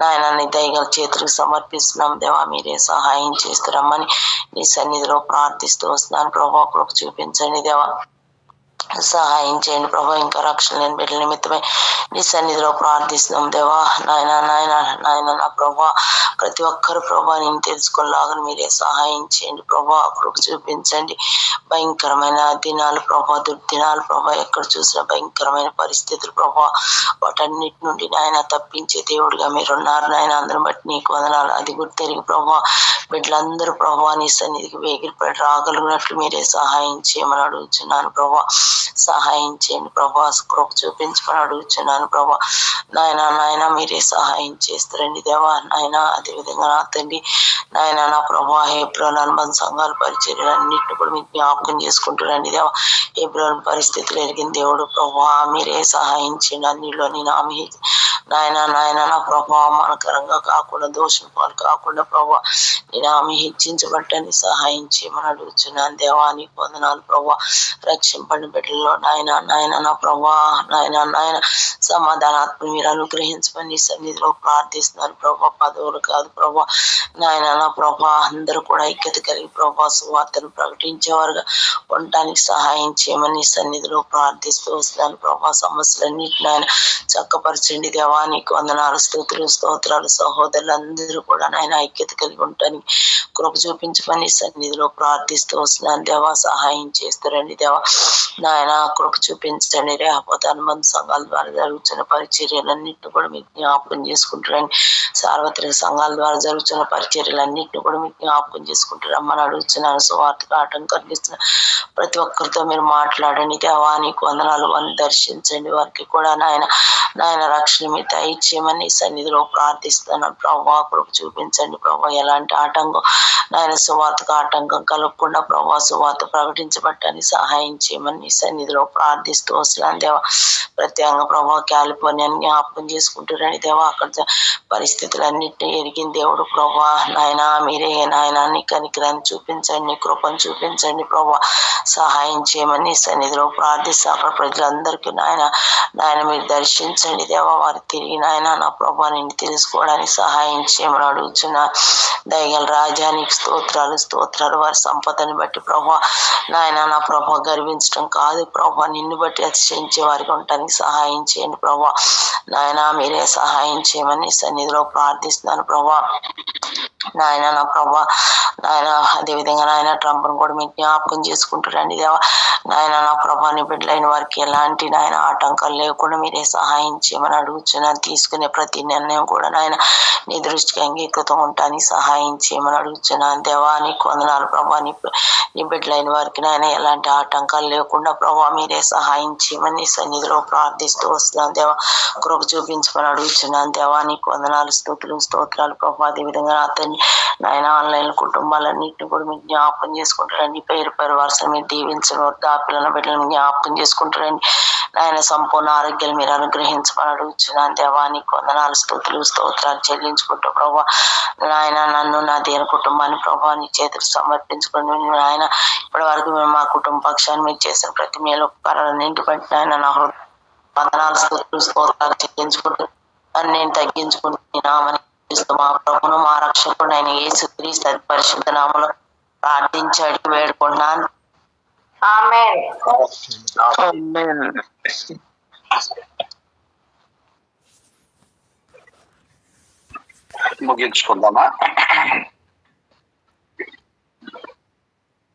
నాయన నీ దయగల చేతులకు సమర్పిస్తున్నాం దేవా. మీరే సహాయం చేస్తున్నామని నీ సన్నిధిలో ప్రార్థిస్తూ వస్తున్నాను ప్రభా. కృప చూపించండి దేవా. సహాయం చేయండి ప్రభా. ఇంకా రక్షణ లేని బిడ్డల నిమిత్తమై నీ సన్నిధిలో ప్రార్థిస్తున్నాం దేవా. నాయన నా ప్రభా, ప్రతి ఒక్కరు ప్రభా నేను తెలుసుకునేలాగా మీరే సహాయం చేయండి ప్రభా. కృప చూపించండి. భయంకరమైన దినాలు ప్రభా, దుర్దినాలు ప్రభా, ఎక్కడ చూసిన భయంకరమైన పరిస్థితులు ప్రభా, వాటన్నిటి నుండి నాయన తప్పించే దేవుడిగా మీరున్నారు నాయన. అందరిని బట్టి నీకు వందనాలు. అది గుర్తెరిగి ప్రభా బిడ్డలందరూ ప్రభా నీ సన్నిధికి వేగిరపడి రాగలిగినట్లు మీరే సహాయం చేయమని అడుగుతున్నాను ప్రభా. సహాయం చేయండి ప్రభా. కృప చూపించమని అడుగుతున్నాను ప్రభా. నాయన మీరే సహాయం చేస్తారండి దేవా. నాయన అదేవిధంగా నా తండ్రి నాయన నా ప్రభా ఏప్రిల్ అనుబంధ సంఘాల పరిచర్యలు అన్నింటిని కూడా మీకు జ్ఞాపకం చేసుకుంటారండి దేవా. ఏప్రిల్ పరిస్థితులు ఎరిగిన దేవుడు ప్రభా మీరే సహాయం చేయండి. అన్నిలోని నాయన నా ప్రభా మనకరంగా కాకుండా దోషం పాలు కాకుండా ప్రభా నేను ఆమె హెచ్చించబట్టని సహాయం చేయమని అడుగుతున్నాను దేవా. నీకు వందనాలు ప్రభా. రక్షింపండి బిడ్డల్లో నాయన నా ప్రభా నాయన సమాధానాత్మ మీరు అనుగ్రహించమని నీ సన్నిధిలో ప్రార్థిస్తున్నాను ప్రభా. పదవులు కాదు ప్రభా నాయన నా ప్రభా, అందరూ కూడా ఐక్యత కలిగి ప్రభా సువార్తను ప్రకటించేవారుగా ఉండటానికి సహాయం చేయమని నీ సన్నిధిలో ప్రార్థిస్తూ వస్తున్నాను ప్రభా. సమస్యలన్నింటిని ఆయన చక్కపరచండి దేవా. నీకు వందనాలు స్తోత్రాలు. సహోదరులందరూ కూడా నాయన ఐక్యత కలిగి ఉండటానికి కృప చూపించమని సన్నిధిలో ప్రార్థిస్తూ వస్తున్నాను దేవా. సహాయం చేస్తారండి దేవా. నాయన కృప చూపించండి. రేపటి అనుబంధ సంఘాల ద్వారా జరుగుతున్న పరిచర్యలన్నింటినీ కూడా మీకు జ్ఞాపకం చేసుకుంటారని, సార్వత్రిక సంఘాల ద్వారా జరుగుతున్న పరిచర్యలన్నింటినీ కూడా మీకు జ్ఞాపకం చేసుకుంటారమ్మని అడుగుతున్నాను. సువార్తకు ఆటంకం కలిగిస్తున్న ప్రతి ఒక్కరితో మీరు మాట్లాడండి దేవా. నీకు వందనాలు. వారిని దర్శించండి. వారికి కూడా నాయన రక్షణ మీద దయచేయమని సన్నిధిలో ప్రార్థిస్తున్నాను ప్రభా. కృప చూపించండి ప్రభా. ఎలాంటి ఆటంకం నాయన సువార్తకు ఆటంకం కలగకుండా ప్రభా సువార్త ప్రకటించబట్టని సహాయం చేయమని సన్నిధిలో ప్రార్థిస్తూ వస్తున్నాను దేవా. ప్రత్యేకంగా ప్రభా కాలిఫోర్నియాని జ్ఞాపకం చేసుకుంటారని దేవా. అక్కడ పరిస్థితులన్నింటినీ ఎరిగిన దేవుడు ప్రభా. నాయన మీరే నాయన నీ కనికరాన్ని చూపించండి, నీ కృపను చూపించండి ప్రభా. సహాయం చేయమని సన్నిధిలో ప్రార్థిస్తూ అక్కడ ప్రజలందరికీ నాయన మీరు దర్శించండి దేవా. వారు తిరిగి నాయన నా ప్రభా నిన్ను తెలుసుకోవడానికి సహాయం చేయమని అడుగుతున్నా. దయగల రాజానికి స్తోత్రాలు. వారి సంపదని బట్టి ప్రభా నాయన నా ప్రభా గర్వించడం కాదు ప్రభా, నిన్ను బట్టి అతిశయించే వారికి ఉండటానికి సహాయం చేయండి ప్రభా. నాయన మీరే సహాయం చేయమని సన్నిధిలో ప్రార్థిస్తున్నాను ప్రభా. నాయన నా ప్రభా అదేవిధంగా నాయన ట్రంప్ను కూడా మీకు జ్ఞాపకం చేసుకుంటారండి దేవా. నాయన నా ప్రభా నీ బిడ్డలైన వారికి ఎలాంటి నాయన ఆటంకాలు లేకుండా మీరే సహాయం చేయమని అడుగుతున్నాను. తీసుకునే ప్రతి నిర్ణయం కూడా నాయన నీ దృష్టికి అంగీకృతం ఉండటానికి సహాయం చేయమని అడుగుతున్నాను దేవా. నీకు వందనాలు ప్రభా. నీ బిడ్డలైన వారికి నాయన ఎలాంటి ఆటంకాలు లేకుండా ప్రభా మీరే సహాయం చేయమని సన్నిధిలో ప్రార్థిస్తూ వస్తున్నాను దేవా. కృప చూపించమని అడుగుతున్నాను దేవా. నీకు వందనాలు స్తోత్రాలు ప్రభా. అదేవిధంగా అతన్ని నాయన ఆన్లైన్ కుటుంబాలన్నింటినీ కూడా మీరు జ్ఞాపకం చేసుకుంటారండి. పేరు వరుస మీరు దీవించిన పిల్లల బిడ్డలను జ్ఞాపకం చేసుకుంటారండి. నాయన సంపూర్ణ ఆరోగ్యాలు మీరు అనుగ్రహించమని అడుగుతున్నాను దేవా. నీకు వందనాలు స్తోత్రాలు చెల్లించుకుంటూ ప్రభా నాయన నన్ను నా దేని కుటుంబాన్ని ప్రభా నీ చేతులు సమర్పించుకుని నాయన ఇప్పటి వరకు మేము మా కుటుంబ పక్షాన్ని మీరు చేసిన ప్రతి మేలు ఉపకారాలన్నింటి బట్టి నాయన నా వందనాలు స్తోత్రాలు చెల్లించుకుంటూ నన్ను నేను తగ్గించుకుంటున్నామని మా ప్రభును మా రక్షకుడు ఆయన యేసుక్రీస్తు పరిశుద్ధ నామములో ప్రార్థించి అడిగి వేడుకుంటున్నాను. ఆమేన్. ముగించుకుందామా?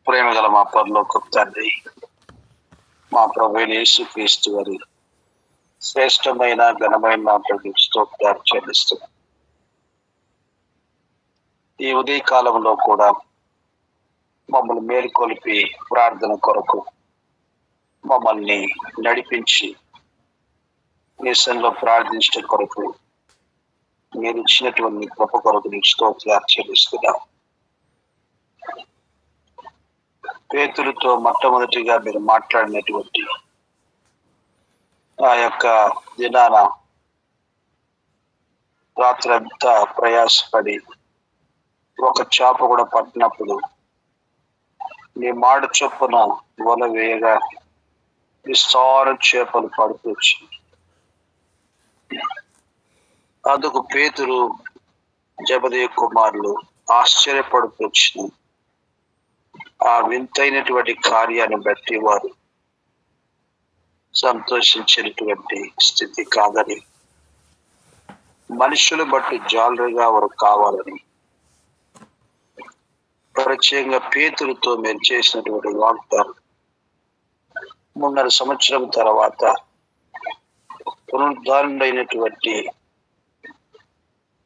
ప్రేమ గల మా పరలోకపు తండ్రి, మా ప్రభు యేసుక్రీస్తు వారి శ్రేష్టమైన ఘనమైన స్తోత్రాలు చెల్లిస్తున్నాం. ఈ ఉదయకాలంలో కూడా మమ్మల్ని మేలుకొలిపి ప్రార్థన కొరకు మమ్మల్ని నడిపించి నీ సన్నిధిలో ప్రార్థించడం కొరకు మీరు ఇచ్చినటువంటి గొప్ప కొరకు నీకు స్తోత్రాలు చెల్లిస్తున్నాం. పేతురుతో మొట్టమొదటిగా మీరు మాట్లాడినటువంటి ఆ యొక్క దినాన రాత్రంతా ప్రయాసపడి ఒక చేప కూడా పట్టినప్పుడు నీ మాడు చొప్పున వల వేయగా విస్తార చేపలు పడుకోవచ్చు. అందుకు పేతురు జబదేయ కుమారులు ఆశ్చర్యపడుకొచ్చిన ఆ వింతైనటువంటి కార్యాన్ని బట్టి వారు సంతోషించినటువంటి స్థితి కాదని, మనుషులు బట్టి జాలరుగా వారు కావాలని ప్రత్యేకంగా పేతురుతో మీరు చేసినటువంటి వాగ్దానం 3.5 సంవత్సరం తర్వాత పునరుద్ధారుడైనటువంటి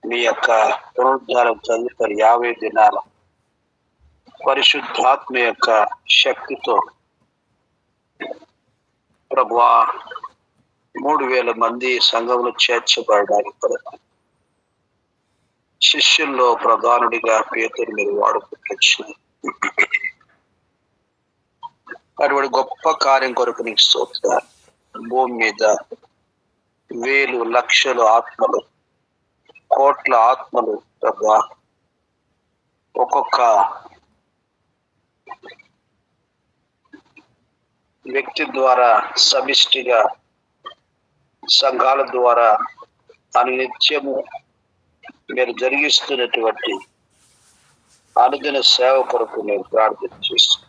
మీ యొక్క పునరుద్ధారం తదుపరి 50 దినాల పరిశుద్ధాత్మ యొక్క శక్తితో ప్రభువా 3,000 మంది సంఘంలో చేర్చబడడానికి శిష్యుల్లో ప్రధానుడిగా పేతురు మీరు వాడుకుంటున్నారు. అటువంటి గొప్ప కార్యం కొరకు నీకు స్తోత్రాలు. భూమి మీద 1,000 లక్షల ఆత్మలు, కోట్ల ఆత్మలు ప్రభువా ఒక్కొక్క వ్యక్తి ద్వారా సమిష్టిగా సంఘాల ద్వారా అనునిత్యము మీరు జరిగిస్తున్నటువంటి అనుదిన సేవ కొరకు నేను ప్రార్థన చేస్తాను.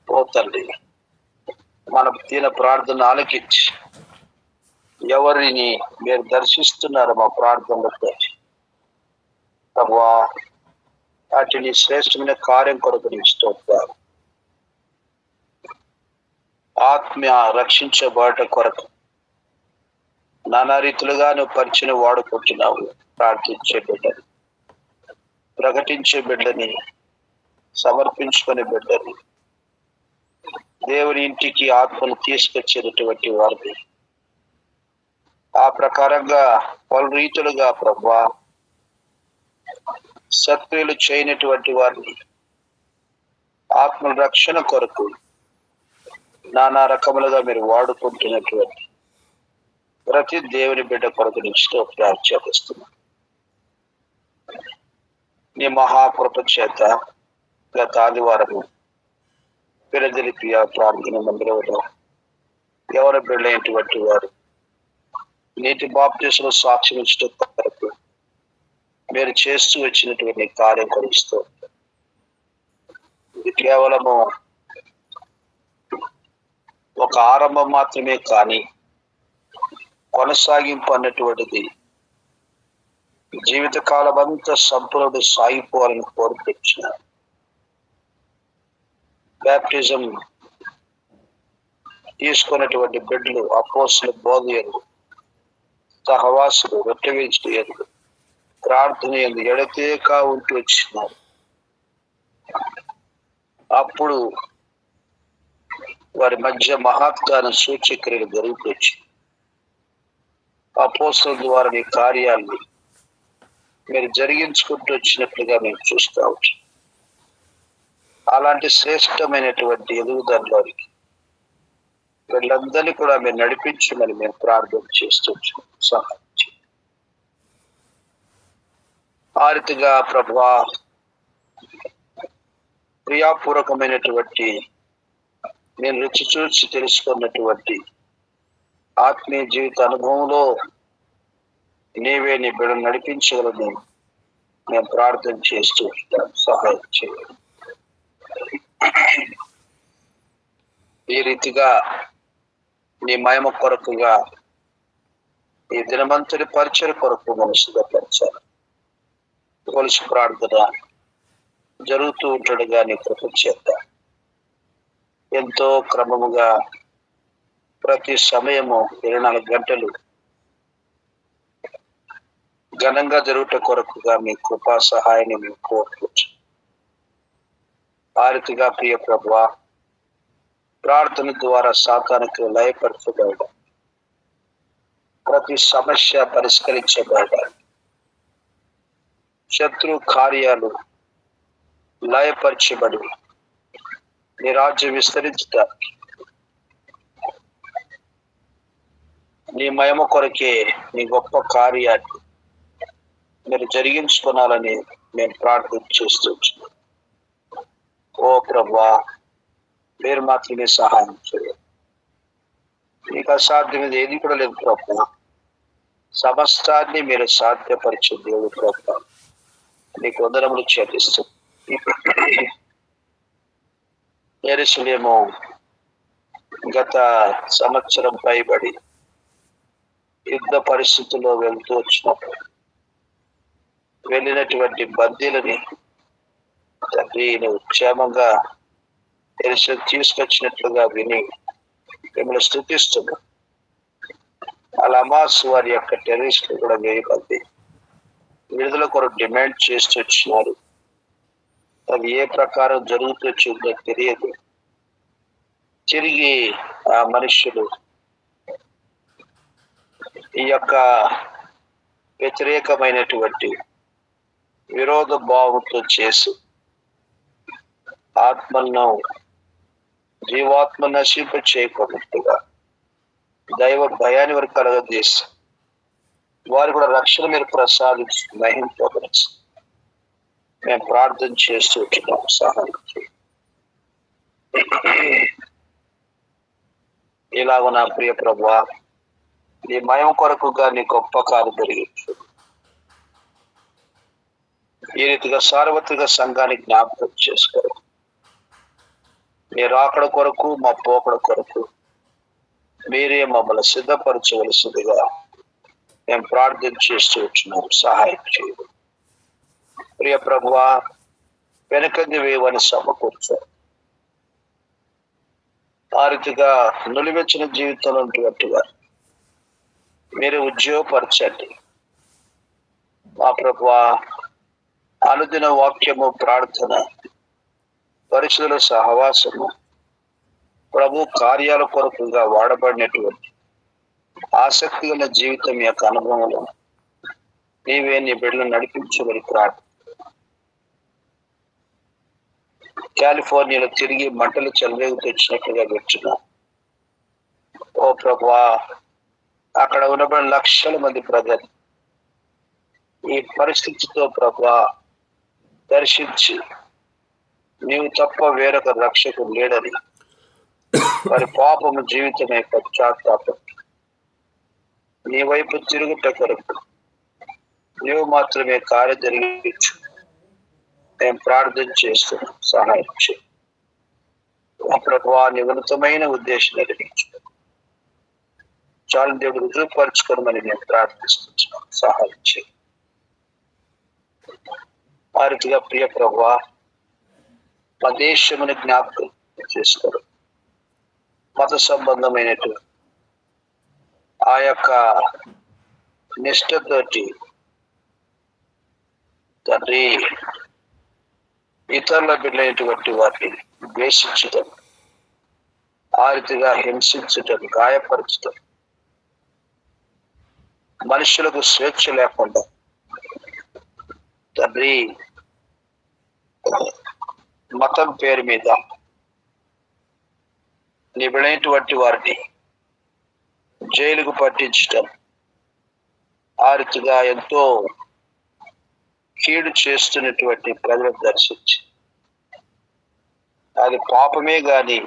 ఓ తండ్రి, మన దీన ప్రార్థన ఆలకించి ఎవరిని మీరు దర్శిస్తున్నారో మా ప్రార్థనలతో ప్రభువా వాటిని శ్రేష్టమైన కార్యం కొరకు నీకు స్తోత్రాలు. ఆత్మ రక్షించబడట కొరకు నానా రీతులుగా నువ్వు పరిచిన వాడుకుంటున్నావు. ప్రార్థించే బిడ్డని, ప్రకటించే బిడ్డని, సమర్పించుకునే బిడ్డని, దేవుని ఇంటికి ఆత్మను తీసుకొచ్చేటటువంటి వారిని, ఆ ప్రకారంగా పలు రీతులుగా ప్రభువా సత్క్రియలు చేయనటువంటి వారిని ఆత్మల రక్షణ కొరకు నానా రకములుగా మీరు వాడుకుంటున్నటువంటి ప్రతి దేవుని బిడ్డ కొరకు నీకు స్తోత్రాలు చేస్తున్నాను. నీ మహాకృప చేత గత ఆదివారము ఫిలదెల్ఫియా ప్రార్థన మందిరంలో ఎవరి బిడ్డైనటువంటి వారు నీటి బాప్తిస్మలో సాక్ష్యం ఇచ్చడం కొరకు మీరు చేస్తూ వచ్చినటువంటి కార్యం కొలుస్తూ ఇది కేవలము ఒక ఆరంభం మాత్రమే కానీ కొనసాగింపు అన్నటువంటిది జీవితకాలం అంతా సంపూర్ణ సాగిపోవాలని కోరుకొచ్చినారు. బ్యాప్టిజం తీసుకున్నటువంటి బిడ్డలు, అపోస్తలులు, బోధకులు, సహవాసులు, రొట్టెవించులు, ప్రార్థన ఎడతేక ఉంటూ వచ్చినారు. అప్పుడు వారి మధ్య మహత్కార సూచక్రియలు జరుగుతూ వచ్చింది. అపోస్తలుల ద్వారా మీ కార్యాన్ని మీరు జరిగించుకుంటూ వచ్చినట్లుగా మేము చూస్తూ ఉంటాం. అలాంటి శ్రేష్టమైనటువంటి ఎదుగుదలలోనికి వీళ్ళందరినీ కూడా మీరు నడిపించమని మేము ప్రార్థన చేస్తూ సహాయం చేయండి. ఆ రీతిగా ప్రభువా ప్రియాపూర్వకమైనటువంటి నేను రుచి చూసి తెలుసుకున్నటువంటి ఆత్మీయ జీవిత అనుభవంలో నీవే నీ బిడ్డను నడిపించగలని మేము ప్రార్థన చేస్తూ సహాయం చేయాలి. ఈ రీతిగా నీ మహిమ కొరకుగా ఈ దినమంతటి పరిచయ కొరకు మనసుగా పెంచాలి. కొలిసి ప్రార్థన జరుగుతూ ఉంటాడుగా నీ కృప చేత ఎంతో క్రమముగా ప్రతి సమయము 24 గంటలు ఘనంగా జరుగుట కొరకుగా మీ కృపా సహాయాన్ని మేము కోరుకోవచ్చు. ఆ రీతిగా ప్రియ ప్రభువా ప్రార్థన ద్వారా సాతానికి లయపరచబడడం, ప్రతి సమస్య పరిష్కరించబడడం, శత్రు కార్యాలు లయపరచబడి నీ రాజ్యం విస్తరించడానికి నీ మహిమ కొరకే నీ గొప్ప కార్యాన్ని మీరు జరిగించుకోవాలని మేము ప్రార్థన చేస్తూ వచ్చినాం. ఓ ప్రభువా మీరు మాత్రమే సహాయం చేయాలి. మీకు అసాధ్యమైనది ఏది కూడా లేదు ప్రభువా. సమస్తాన్ని మీరు సాధ్యపరిచే దేవుడు ప్రభువా. నీకు వందనములు చేపిస్తూ యెరూషలేము గత సంవత్సరం పైబడి యుద్ధ పరిస్థితుల్లో వెళ్తూ వచ్చినప్పుడు వెళ్ళినటువంటి బందీలని తండ్రి నువ్వు క్షేమంగా తెలిసి తీసుకొచ్చినట్లుగా విని మిమ్మల్ని స్తుతిస్తున్నాం. అలా హమాస్ వారి యొక్క టెర్రరిస్టులు కూడా వేయబడి విడుదల కొరకు డిమాండ్ చేస్తూ వచ్చినారు. అది ఏ ప్రకారం జరుగుతుందో తెలియదు. తిరిగి ఆ మనుషులు ఈ యొక్క వ్యతిరేకమైనటువంటి విరోధ భావంతో చేసి ఆత్మలను జీవాత్మ నశింప చేయకున్నట్టుగా దైవ భయాన్ని వారు కలగజేసి వారు కూడా రక్షణ మీరు ప్రసాదించి మహింపబడి మేము ప్రార్థన చేస్తూ ఉంటున్నాం. సహాయం ఇలాగ నా ప్రియ ప్రభువా, నీ మయం కొరకుగా నీ గొప్ప కార్యం జరిగించు. ఈ రీతిగా సార్వత్రిక సంఘాన్ని జ్ఞాపకం చేసుకోరు. మీ రాకడ కొరకు మా పోకడ కొరకు మీరే మమ్మల్ని సిద్ధపరచవలసిందిగా మేము ప్రార్థన చేస్తూ వచ్చినాం. సహాయం చేయదు. ప్రియ ప్రభువా, వెనకంది వేయవని సమకూర్చారు. ఆ రీతిగా నులివెచ్చిన జీవితంలో ఉన్నట్టుగా మీరు ఉద్యోగపరచండి. మా ప్రభువా, అనుదిన వాక్యము, ప్రార్థన, పరిశుద్ధుల సహవాసము, ప్రభు కార్యాల కొరకుగా వాడబడినటువంటి ఆసక్తి గల జీవితం యొక్క అనుభవంలో నీవే నీ బిడ్డలను నడిపించమని ప్రార్థన. కాలిఫోర్నియాలో తిరిగి మంటలు చెలరేగు తెచ్చినట్లుగా పెట్టున్నా. ఓ ప్రభువా, అక్కడ ఉన్నబడిన లక్షల మంది ప్రజలు ఈ పరిస్థితితో ప్రభువా దర్శించి నీవు తప్ప వేరొక రక్షకుడు లేడని వారి పాపము జీవితమే పశ్చాత్తాపం నీ వైపు తిరుగుట కొరకు నీవు మాత్రమే కార్యం జరిగించు. మేము ప్రార్థన చేస్తున్నాం. సహాయం చేయి. ప్రభువా, నీ ఉన్నతమైన ఉద్దేశం నెరవేర్చు. చాలు దేవుడు రుజువుపరచుకోమని మేము ప్రార్థిస్తున్నాం. సహాయం చేయి. ఆ రీతిగా ప్రియ ప్రభువా, మా దేశముని జ్ఞాపకం చేసుకోరు. మత సంబంధమైనటువంటి ఆ యొక్క నిష్ఠతోటి తండ్రి ఇతరుల బిడ్డలైనటువంటి వారిని ద్వేషించటం, ఆ రీతిగా హింసించటం, గాయపరచటం, మనుషులకు స్వేచ్ఛ లేకుండా తండ్రి మతం పేరు మీద నిబిడైనటువంటి వారిని జైలుకు పట్టించటం, ఆ రీతిగా ఎంతో కీడు చేస్తున్నటువంటి ప్రజలను దర్శించి అది పాపమే గాని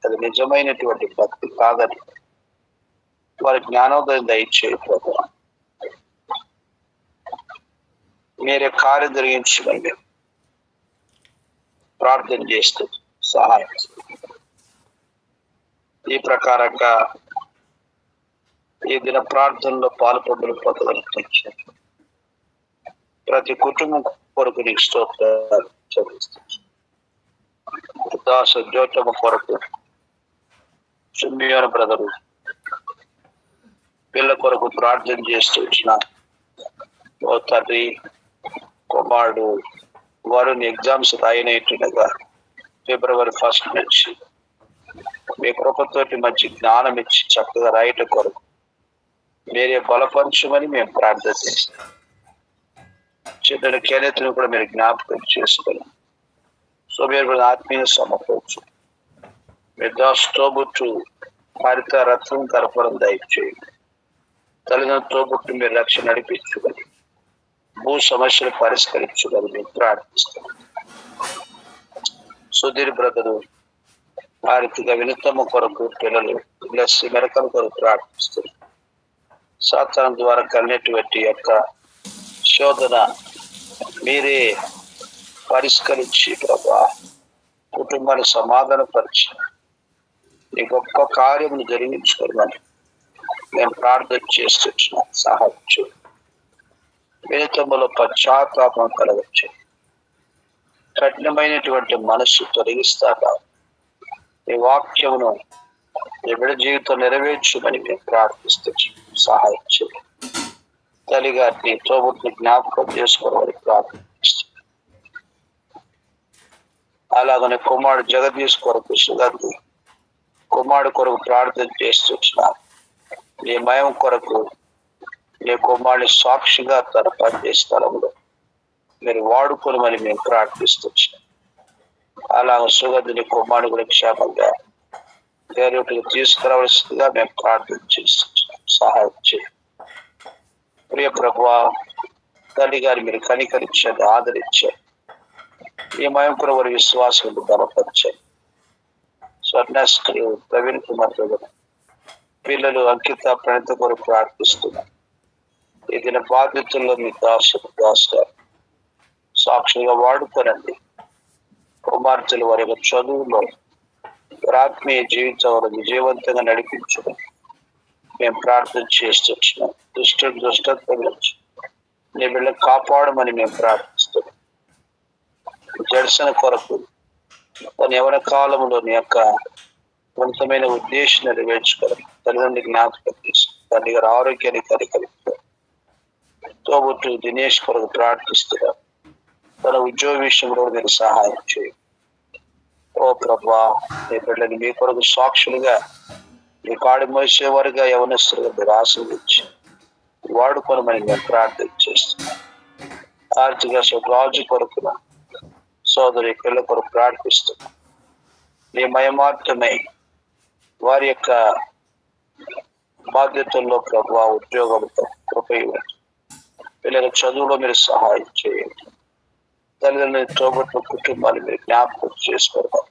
అది నిజమైనటువంటి భక్తి కాదని వారి జ్ఞానోదయం దయచేయకపోతే మీరే కార్యం జరిగించమని మేము ప్రార్థన చేస్తూ సహాయం. ఈ ప్రకారంగా ఈ దిన ప్రార్థనలో పాల్పొందులు పొందగలుగుతాం. ప్రతి కుటుంబం కొరకు నీకు స్తోత్రాలు చెల్లిస్తాం. దాస జ్యోతమ్మ కొరకు, సుమ్మియోన బ్రదరు పిల్ల కొరకు ప్రార్థన చేస్తూ వచ్చిన ఓ తండ్రి, కుమారుడు వారిని ఎగ్జామ్స్ రాయనట్టుగా February 1 నుంచి మీ కృపతోటి మంచి జ్ఞానం ఇచ్చి చక్కగా రాయటం కొరకు మీరే బలపరచమని మేము ప్రార్థన చేస్తాం. చిన్న కేనెత్తును కూడా మీరు జ్ఞాపకం చేసుకుని సో మీరు ఆత్మీయ సమకూర్చు. మీరు దాస్తోబుట్టు హరిత రత్నం కర్పూరం దయచేయండి. తల్లిదండ్రుల తోబుట్టు మీరు రక్షణ నడిపించుకొని భూ సమస్యలు పరిష్కరించుకొని మేము ప్రార్థిస్తాం. సుధీర్ బ్రదరు ఆ రీతిగా వినుతమ్మ కొరకు పిల్లలు ప్లస్ మెరకల కొరకు ప్రార్థిస్తారు. సాతాను ద్వారా కలిగినటువంటి యొక్క శోధన మీరే పరిష్కరించి ప్రభా కుటుంబాన్ని సమాధానపరిచి నీ గొప్ప కార్యములు జరిగించుకోమని మేము ప్రార్థన చేస్తున్నాం. సహాయం చేయండి. వినతములో పశ్చాత్తాపం కలగచ్చు. కఠినమైనటువంటి మనస్సు తొలగిస్తాక ఈ వాక్యమును నీ బిడ్డ జీవితం నెరవేర్చుమని మేము ప్రార్థిస్తున్నాం. సహాయం చేయండి. తల్లి గారిని తోబుట్టుని జ్ఞాపకం చేసుకోవాలని ప్రార్థిస్తున్నాం. అలాగనే కుమారుడు జగదీష్ కొరకు సుగంధి కుమారుడు కొరకు ప్రార్థన చేస్తున్నాం. నీ మయం కొరకు నీ కుమారుని సాక్షిగా తన పనిచేసే స్థలంలో మీరు వాడుకోనమని మేము ప్రార్థిస్తున్నాం. అలాగ సుగంధిని కుమారుడు కూడా క్షేమంగా ధైర్యంగా తీసుకురావాల్సిందిగా మేము ప్రార్థన చేస్తున్నాం. సహాయం చేయండి. ప్రియ ప్రభువా, తల్లి గారి మీరు కనికరించండి, ఆదరించండి. ఈ మయం కూడా వారి విశ్వాసం బలపరిచండి. స్వర్ణస్త్రులు ప్రవీణ్ కుమార్ గారు పిల్లలు అంకిత ప్రణిత కొరకు ప్రార్థిస్తున్నారు. ఈ దిన బాధ్యతల్లో మీ దాస్తారు సాక్షిగా వాడుకోనండి. కుమార్తెలు వారి యొక్క చదువులో ఆత్మీయ జీవితం విజయవంతంగా నడిపించడం మేము ప్రార్థన చేస్తున్నాం. దుష్టత్వం నుంచి నీ బిడ్డను కాపాడమని మేము ప్రార్థిస్తున్నాం. జడ్సన కొరకు తన యవన కాలంలో నీ యొక్క ఉన్నతమైన ఉద్దేశం నెరవేర్చుకోవడం తల్లిదండ్రులు జ్ఞాపకం తీసుకుని తల్లి గారి ఆరోగ్యాన్ని కనికరిస్తారు. తోబుట్టు దినేష్ కొరకు ప్రార్థిస్తున్నారు. తన ఉద్యోగ విషయంలో మీరు సహాయం చేయండి. ఓ ప్రభా, నీ బిడ్డని మీ కొరకు సాక్షులుగా మీ కాడి మోసేవారుగా యవనస్తులుగా మీరు ఆశీర్వదించి వాడుకోనమని మేము ప్రార్థన చేస్తున్నాం. ఆర్థిక రాజు కొరకు సోదరి పిల్ల కొరకు ప్రార్థిస్తున్నాం. నీ మయమాత్రమై వారి యొక్క బాధ్యతల్లో ప్రభావ ఉద్యోగంతో కృప పిల్లల చదువులో మీరు సహాయం చేయండి. తల్లిదండ్రులు తోబట్టు కుటుంబాన్ని మీరు జ్ఞాపకం చేసుకోవడం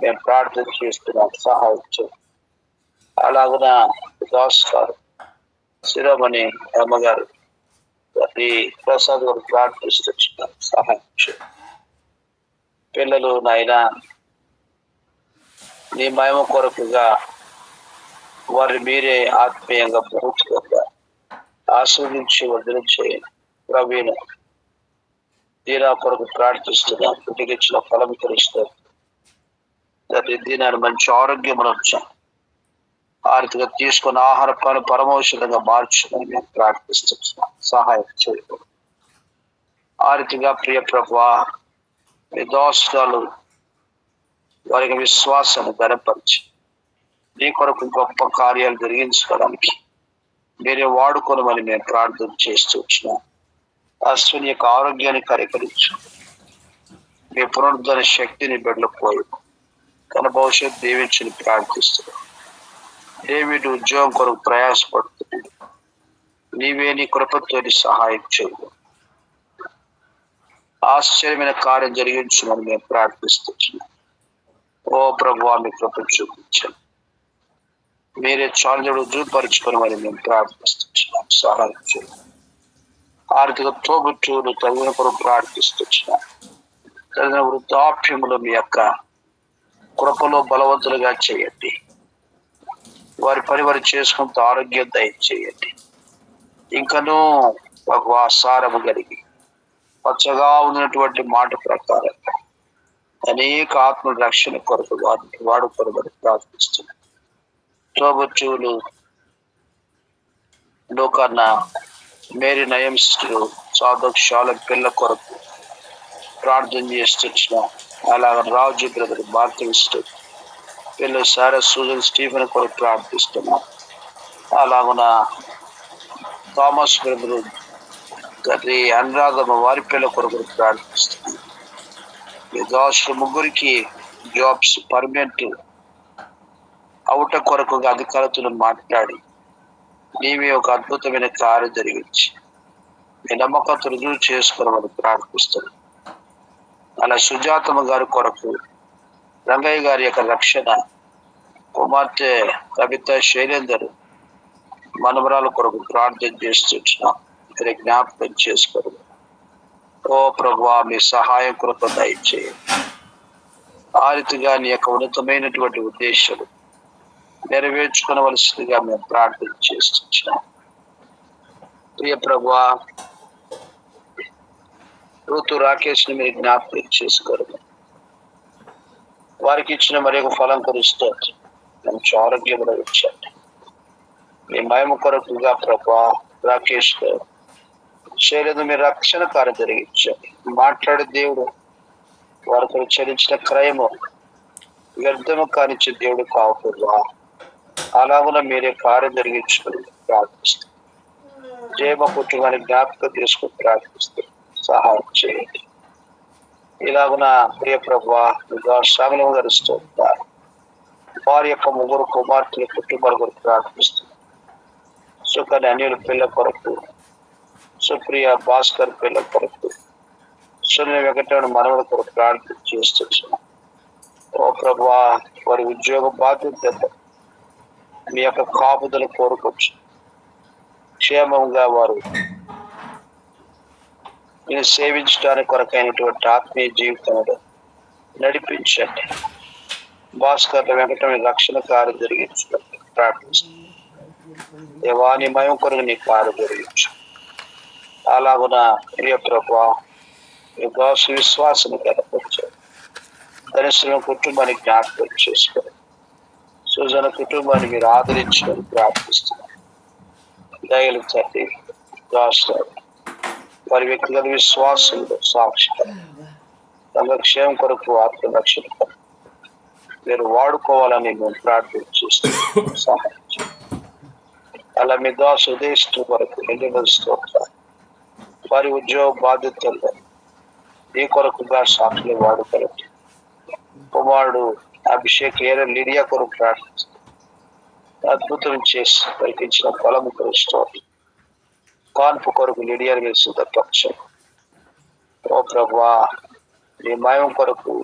మేము ప్రార్థన చేస్తున్నాం. సహాయం చేయండి. అలాగున దాస్ గారు శిరోమణి అమ్మగారు ఈ ప్రసాద్ గారు ప్రార్థిస్తున్నాం. సహాయం చేయండి. పిల్లలు నాయన నీ మహిమ కొరకుగా వారిని మీరే ఆత్మీయంగా పూర్తిగా ఆస్వాదించి వదిలి చేయండి. ప్రవీణ దీనా కొరకు ప్రార్థిస్తున్నాం. పుట్టికిచ్చిన ఫలం తెలుస్తారు. దీనాన్ని మంచి ఆరోగ్యములు వచ్చాం. ఆర్థిక తీసుకున్న ఆహార పని పరమౌషధంగా మార్చమని మేము ప్రార్థిస్తున్నాం. సహాయం చేయండి. ఆర్థిక ప్రియ ప్రభువా, మీ దోషాలు వారికి విశ్వాసాన్ని బలపరిచి నీ కొరకు గొప్ప కార్యాలు జరిగించుకోవడానికి మీరే వాడుకోనమని మేము ప్రార్థన చేస్తూ వచ్చినాం. అశ్విని యొక్క ఆరోగ్యాన్ని కరికరించు. మీ పునరుద్ధరణ శక్తిని బిడ్డపోయి తన భవిష్యత్తు దీవించని ప్రార్థిస్తున్నాం. డేవిడ్ ఉద్యోగం కొరకు ప్రయాసపడుతుంది. నీవే నీ కృపతో సహాయం చేయు. ఆశ్చర్యమైన కార్యం జరిగించమని మేము ప్రార్థిస్తున్నాం. ఓ ప్రభువా, మీ కృప చూపించండి. మీరే చాలుడు రుజువుపరుచుకోమని మేము ప్రార్థిస్తున్నాం. సహాయం చేయండి. ఆర్థిక తోబుట్టువులు తగిన కొరకు ప్రార్థిస్తున్నాం. తగిన వృద్ధాప్యములు మీ యొక్క కృపలో బలవంతులుగా చేయండి. వారి పని వారు చేసుకుంటూ ఆరోగ్యం దయచేయండి. ఇంకనూ భగవా సారము కలిగి పచ్చగా ఉన్నటువంటి మాట ప్రకారం అనేక ఆత్మ రక్షణ కొరకు వాడుకోవడం ప్రార్థిస్తున్నాం. తోబుట్టువులు లోకన్న మేరీ నయంస్టులు సాధక్ శాల పిల్ల కొరకు ప్రార్థన చేస్తున్నాం. అలాగ రాజు బ్రదర్ బాప్టిస్ట్ పిల్లలు సారా సూజన్ స్టీఫెన్ కొరకు ప్రార్థిస్తున్నాం. అలాగున థామస్ బ్రదరు గది అనురాధమ వారి పిల్ల కొరకు ప్రార్థిస్తున్నాం. ఈ దోషులు ముగ్గురికి జాబ్స్ పర్మనెంట్ అవుట కొరకు అధికారులతో మాట్లాడి నీవే ఒక అద్భుతమైన కార్యం జరిగించి మీ నమ్మకం రుజువు చేసుకోవాలని ప్రార్థిస్తున్నాం. అలా సుజాతమ్మ గారి కొరకు రంగయ్య గారి యొక్క రక్షణ, కుమార్తె కవిత శైలేందర్ మనవరాల కొరకు ప్రార్థన చేస్తున్నాం. ఇక్కడ జ్ఞాపకం చేసుకోవడం. ఓ ప్రభువా, మీ సహాయం కృప దయచేయండి. ఆ రీతిగా నీ యొక్క ఉన్నతమైనటువంటి ఉద్దేశాలు నెరవేర్చుకోవలసిందిగా మేము ప్రార్థన చేస్తున్నాం. ప్రియ ప్రభువా, రూతు రాకేష్ని మీరు జ్ఞాపకం చేసుకోరు. వారికి ఇచ్చిన మరి ఒక ఫలం కొరుస్తూ మంచి ఆరోగ్యం కూడా ఇచ్చండి. మీ మహిమ కొరకుగా ప్రభా రాకేష్ చేయలేదు, మీరు రక్షణ కార్యం జరిగించండి. మాట్లాడే దేవుడు, వారికి చెల్లించిన క్రయము వ్యర్థము కానిచ్చే దేవుడు కాకుండా అలాగున మీరే కార్యం జరిగించుకుని ప్రార్థిస్తాం. జయమ కుటుంబాన్ని జ్ఞాపకం తీసుకుని ప్రార్థిస్తాం. సహాయం చేయండి. ఇలాగున ప్రియ ప్రభా సాగలం గడుస్తూ ఉంటారు. వారి యొక్క ముగ్గురు కుమార్తెల కుటుంబాల కొరకు ప్రార్థిస్తున్నారు. సుఖని అనిల్ పిల్ల కొరకు, సుప్రియ భాస్కర్ పిల్ల కొరకు, సునీల వెంకటరమణ మనవల కొరకు ప్రార్థన చేస్తున్నాం. ఓ ప్రభా, వారి ఉద్యోగ బాధ్యత మీ యొక్క కాపుదలు కోరుకోవచ్చు. క్షేమంగా వారు నేను సేవించడానికి కొరకైనటువంటి ఆత్మీయ జీవితంలో నడిపించండి. భాస్కర్ వెంకటరమణ రక్షణ కార్యం జరిగించడానికి ప్రార్థిస్తున్నాం. దేవాని మయం కొరకు నీ కార్యం జరిగించు. అలాగున ప్రియ ప్రభా, విశ్వాసం కనపరిచారు. ధనుసు కుటుంబాన్ని జ్ఞాపకం చేసుకోండి. సుజన కుటుంబాన్ని మీరు ఆదరించమని ప్రార్థిస్తున్నారు. దయలు తల్లి రాష్ట్రాలు వారి వ్యక్తిగత విశ్వాసంలో సాక్షిగా క్షేమం కొరకు ఆత్మరక్షణ కొరకు మీరు వాడుకోవాలని మేము ప్రార్థన చేస్తున్నాం. సహాయం చేయండి. అలా మీ దాసు ఉదయిస్తూ వరకు స్తోత్రాలు. వారి ఉద్యోగ బాధ్యతల్లో ఈ కొరకుగా సాక్షులు వాడుకోలేదు. కుమారుడు అభిషేక్ లిడియా కొరకు ప్రార్థిస్తారు. అద్భుతం చేసి వారికి ఇచ్చిన ఫలము కొరకు కాన్పు కొరకు లిడియాని మీరు సిద్ధపరచం. ఓ ప్రభా, మీ మయం కొరకు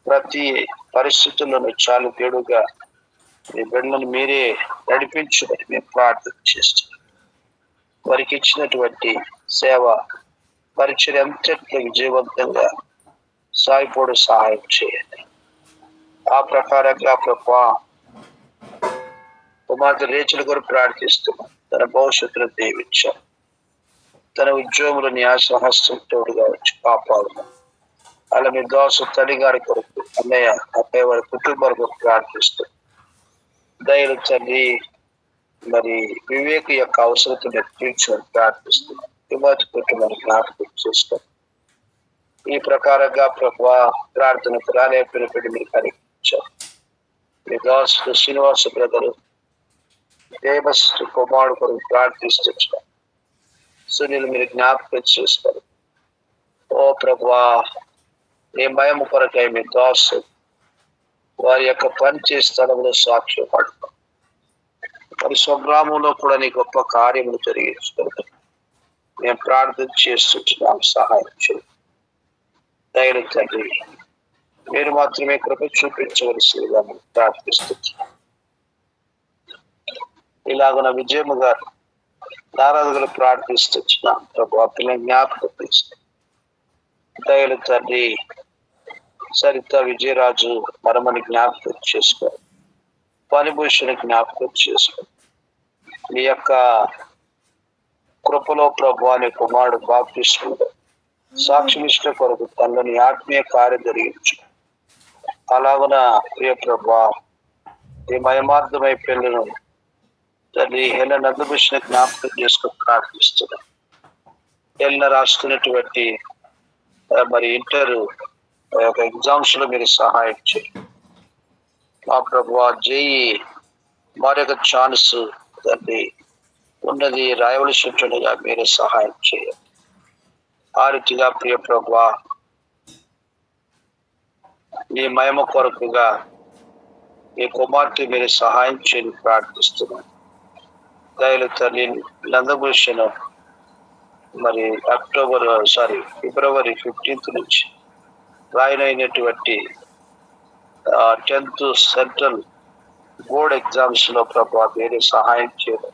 ప్రతి పరిస్థితుల్లోనూ చాలు తేడుగా మీ బిడ్డలను మీరే నడిపించుకొని మేము ప్రార్థన చేస్తున్నాం. వారికి ఇచ్చినటువంటి సేవ పరిచయం అంతట్లో విజయవంతంగా సాయిపోడు సహాయం చేయండి. ఆ ప్రకారంగా ప్రభా కుమార్తె రేచల కొరకు ప్రార్థిస్తున్నాం. తన భవిష్యత్తును దీవించాం. తన ఉద్యోగులు న్యాయహస్తం తోడుగా వచ్చి కాపాడు. అలా మీ దాసు తల్లి గారి కొరకు, అన్నయ్య అత్తయ్య వారి కుటుంబాల కొరకు ప్రార్థిస్తాం. దయలు తల్లి మరి వివేక యొక్క అవసరతను తీర్చమని ప్రార్థిస్తున్నాం. విమోచ కుటుంబాన్ని జ్ఞాపకం చేసుకోండి. ఈ ప్రకారంగా ప్రభా ప్రార్థనకు రాలేపడి మీరు కలిగించారు. మీ దాసు శ్రీనివాస బ్రదరు దేవస్తు కుమారుడు కొరకు ప్రార్థిస్తున్నాం. సునీల్ మీరు జ్ఞాపకం చేసుకోండి. ఓ ప్రభా, మీ భయం కొరకై మీ దాసు వారి యొక్క పనిచేసే స్థలంలో సాక్ష్యం పడతాం. మరి స్వగ్రామంలో కూడా నీ గొప్ప కార్యములు జరిగించుకుంటాం. మేము ప్రార్థన చేస్తున్నాం. సహాయం చేయండి. దయలు తండ్రి, మీరు మాత్రమే కృప చూపించవలసిందిగా ప్రార్థిస్తున్నాం. ఇలాగున విజయము గారు నారాధులు ప్రార్థిస్తున్నాం. ప్రభు పిల్లల్ని జ్ఞాపకం తీస్తాం. దయలు తండ్రి, సరిత విజయరాజు మరమని జ్ఞాపకం చేసుకో. పనిభూషణ జ్ఞాపకం చేసుకో. మీ యొక్క కృపలో ప్రభు అనే కుమారుడు బాప్తిస్ముడు సాక్షినిష్ట కొరకు తనని ఆత్మీయ కార్యం జరిగించు. అలాగున ప్రియ ప్రభా, ఈ మయమార్థమై పిల్లలను తల్లి హెల నందభూషణ జ్ఞాపకం చేసుకుని ప్రార్థిస్తున్నాం. హెలన రాస్తున్నటువంటి మరి ఇంటర్ యొక్క ఎగ్జామ్స్ లో మీరు సహాయం చేయండి. మా ప్రభు జేఈ మరొక ఛాన్స్ తల్లి ఉన్నది రాయవలసి ఉంటుండగా మీరే సహాయం చేయండి. ఆ రీతిగా ప్రియ ప్రభు నీ మహిమ కొరకుగా ఈ కుమార్తె మీరు సహాయం చేయని ప్రార్థిస్తున్నాను. దయలు తల్లి నందభూషణ మరి ఫిబ్రవరి 15 నుంచి రాయనైనటువంటి 10th సెంట్రల్ బోర్డ్ ఎగ్జామ్స్ లో ప్రభు మీరే సహాయం చేయడం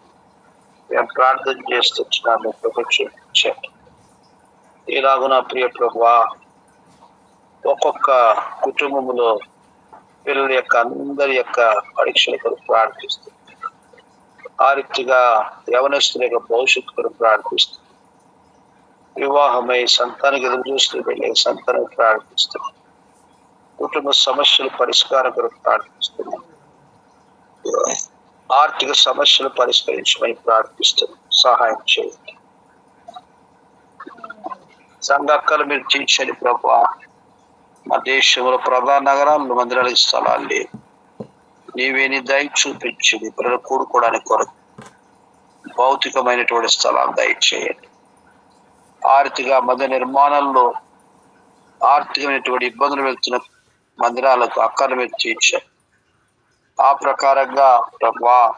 మేము ప్రార్థన చేస్తున్నాము. ప్రపంచండి ఇలాగున ప్రియ ప్రభు ఒక్కొక్క కుటుంబంలో పిల్లల యొక్క అందరి యొక్క పరీక్షల కొరకు ప్రార్థిస్తుంది. ఆ రీతిగా యవనస్తుల యొక్క భవిష్యత్తు కొరకు ప్రార్థిస్తుంది. వివాహమై సంతానికి ఎదురు చూస్తూ వెళ్ళే సంతానం ప్రార్థిస్తుంది. కుటుంబ సమస్యల పరిష్కారం కొరకు ప్రార్థిస్తున్నాం. ఆర్థిక సమస్యలు పరిష్కరించమని ప్రార్థిస్తున్నాం. సహాయం చేయండి. సంఘాలు మీరు తీర్చండి ప్రభా. మా దేశంలో ప్రధాన నగరాల్లో మందిరాలకు స్థలాలు లేవు. నీవే నీ దయ చూపించింది ప్రజలు కూడుకోవడానికి కొరకు భౌతికమైనటువంటి స్థలాలు దయచేయండి. ఆర్థిక మధ్య నిర్మాణంలో ఆర్థికమైనటువంటి ఇబ్బందులు వెళ్తున్న మందిరాలకు అక్కర్లు మీరు తీర్చారు. ఆ ప్రకారంగా ప్రభా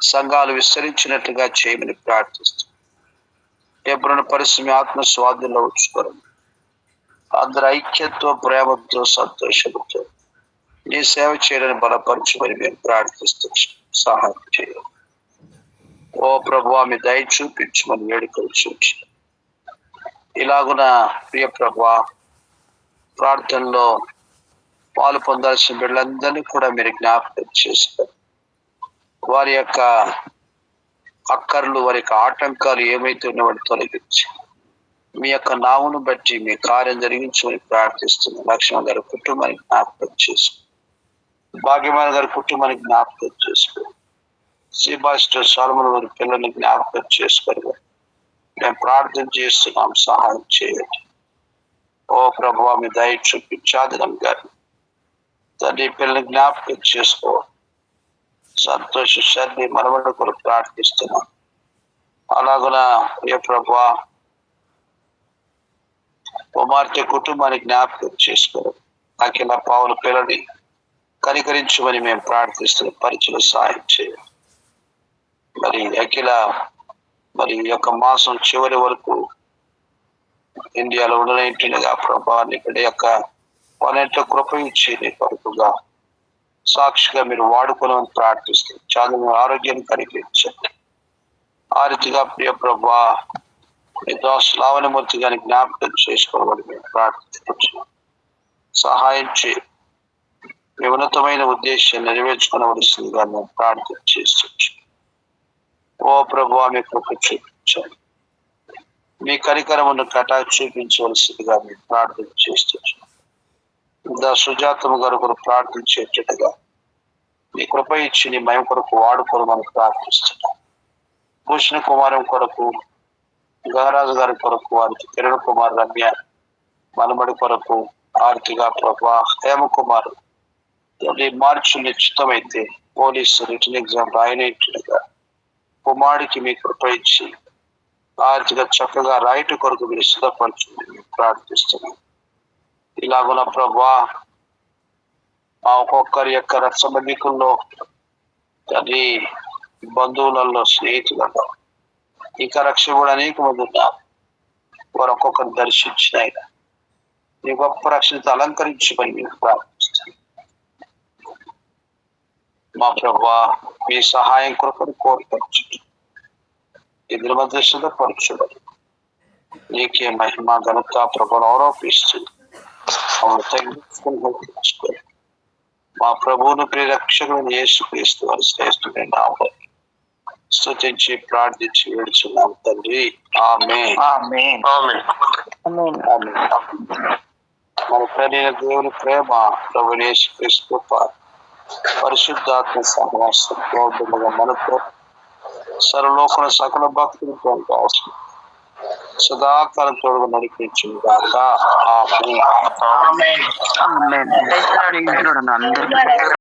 సంఘాలు విస్తరించినట్లుగా చేయమని ప్రార్థిస్తాం. ఎప్పుడైనా పరిశ్రమ ఆత్మ స్వాధీనంలో ఉంచుకోరు. అందరి ఐక్యతో, ప్రేమతో, సంతోషంతో నీ సేవ చేయడానికి బలపరచమని మేము ప్రార్థిస్తాం. సహాయం చేయాలి. ఓ ప్రభువా, మీ దయ చూపించమని వేడుకలు చూచి ఇలాగున ప్రియ ప్రభువా ప్రార్థనలో పాలు పొందాల్సిన బిడ్డలందరినీ కూడా మీరు జ్ఞాపకం చేసుకోండి. వారి యొక్క అక్కర్లు, వారి యొక్క ఆటంకాలు ఏమైతే ఉన్నవాడు తొలగించి మీ యొక్క నామును బట్టి మీ కార్యం జరిగించమని ప్రార్థిస్తున్నాం. లక్ష్మణ్ గారి కుటుంబానికి జ్ఞాపకం చేసుకో. భాగ్యమాన్ గారి కుటుంబానికి జ్ఞాపకం చేసుకో. శ్రీభాస్టర్ సోలమన్ వారి పిల్లల్ని జ్ఞాపకం చేసుకొని మేము ప్రార్థన చేస్తున్నాం. సహాయం చేయండి. ఓ ప్రభువా, మీ దయ చూపించాదినం గారు తండ్రి పిల్లల్ని జ్ఞాపకం చేసుకో. సంతోష శర్ని మనవడి కొరకు ప్రార్థిస్తున్నాం. అలాగున ఏ ప్రభువా కుమార్తె కుటుంబాన్ని జ్ఞాపకం చేసుకోరు. అఖిల పావుల పిల్లని కనికరించమని మేము ప్రార్థిస్తున్నాం. పరిచయం సాయం చేయాలి. మరి అఖిల మరి ఈ యొక్క మాసం చివరి వరకు ఇండియాలో ఉండనేంటిగా ప్రభా ఇక్కడ యొక్క పన్నెంట కృప ఇచ్చి నీ కొరకుగా సాక్షిగా మీరు వాడుకోవాలని ప్రార్థిస్తుంది. చాలా ఆరోగ్యాన్ని కనిపించండి. ఆ రీతిగా ప్రియ ప్రభా మీ దాసులావణమూర్తి గారిని జ్ఞాపకం చేసుకోవాలని మేము ప్రార్థిస్తున్నాం. సహాయం చేయి. మీ ఉన్నతమైన ఉద్దేశాన్ని నెరవేర్చుకోవలసిందిగా మేము ప్రార్థన చేస్తున్నాం. ఓ ప్రభువా, మీ కృప చూపించాలి. మీ కనికరమును కటాక్ష చూపించవలసిందిగా మేము ప్రార్థన చేస్తున్నాం. సుజాతము గారు కొరకు ప్రార్థించేటట్టుగా మీ కృప ఇచ్చి నీ మయం కొరకు వాడుకోవడం ప్రార్థిస్తున్నాం. భూషణ కుమారం కొరకు, గహరాజు గారి కొరకు, వారికి కిరణ్ కుమార్, రమ్య మనమడి కొరకు, ఆర్తిగా ప్రభా హేమకుమార్ మార్చి నిశ్చితమైతే పోలీసు రిటర్న్ ఎగ్జామ్ రాయనేట్టుగా కుమారుడికి మీ కృప ఇచ్చి ఆర్తిగా చక్కగా రాయట కొరకు మీరు సిద్ధపరచుకుని మేము ప్రార్థిస్తున్నాం. ఇలాగున్న ప్రభా ఆ ఒక్కొక్కరి యొక్క రక్త సంబంధికుల్లో అది బంధువులలో, స్నేహితులలో ఇంకా రక్షణ కూడా అనేక మంది ఉన్నారు. వారు ఒక్కొక్కరిని దర్శించిన నీ గొప్ప రక్షణతో అలంకరించమని మేము ప్రార్థిస్తున్నాం. మా ప్రభా మీ సహాయం కృపను కోరుపరచు. ఇద్దరి మధ్య సిద్ధపరచుబడి నీకే మహిమ ఘనత ప్రభును ఆరోపిస్తుంది. తగ్గించుకొని మా ప్రభువును ప్రియరక్షకులను యేసుక్రీస్తు వారి శ్రేష్ఠమైన నామములో స్తుతించి ప్రార్థించి వేడుచున్నాం తండ్రి. ఆమేన్. మన ప్రియమైన దేవుని ప్రేమ, ప్రభువైన యేసుక్రీస్తు కృప, పరిశుద్ధాత్మ సహవాసంగా మనతో సర్వలోకన సకల భక్తులతో అవసరం సదాకాలం తోడుగా నడిపించింది కాక. ఆమేన్.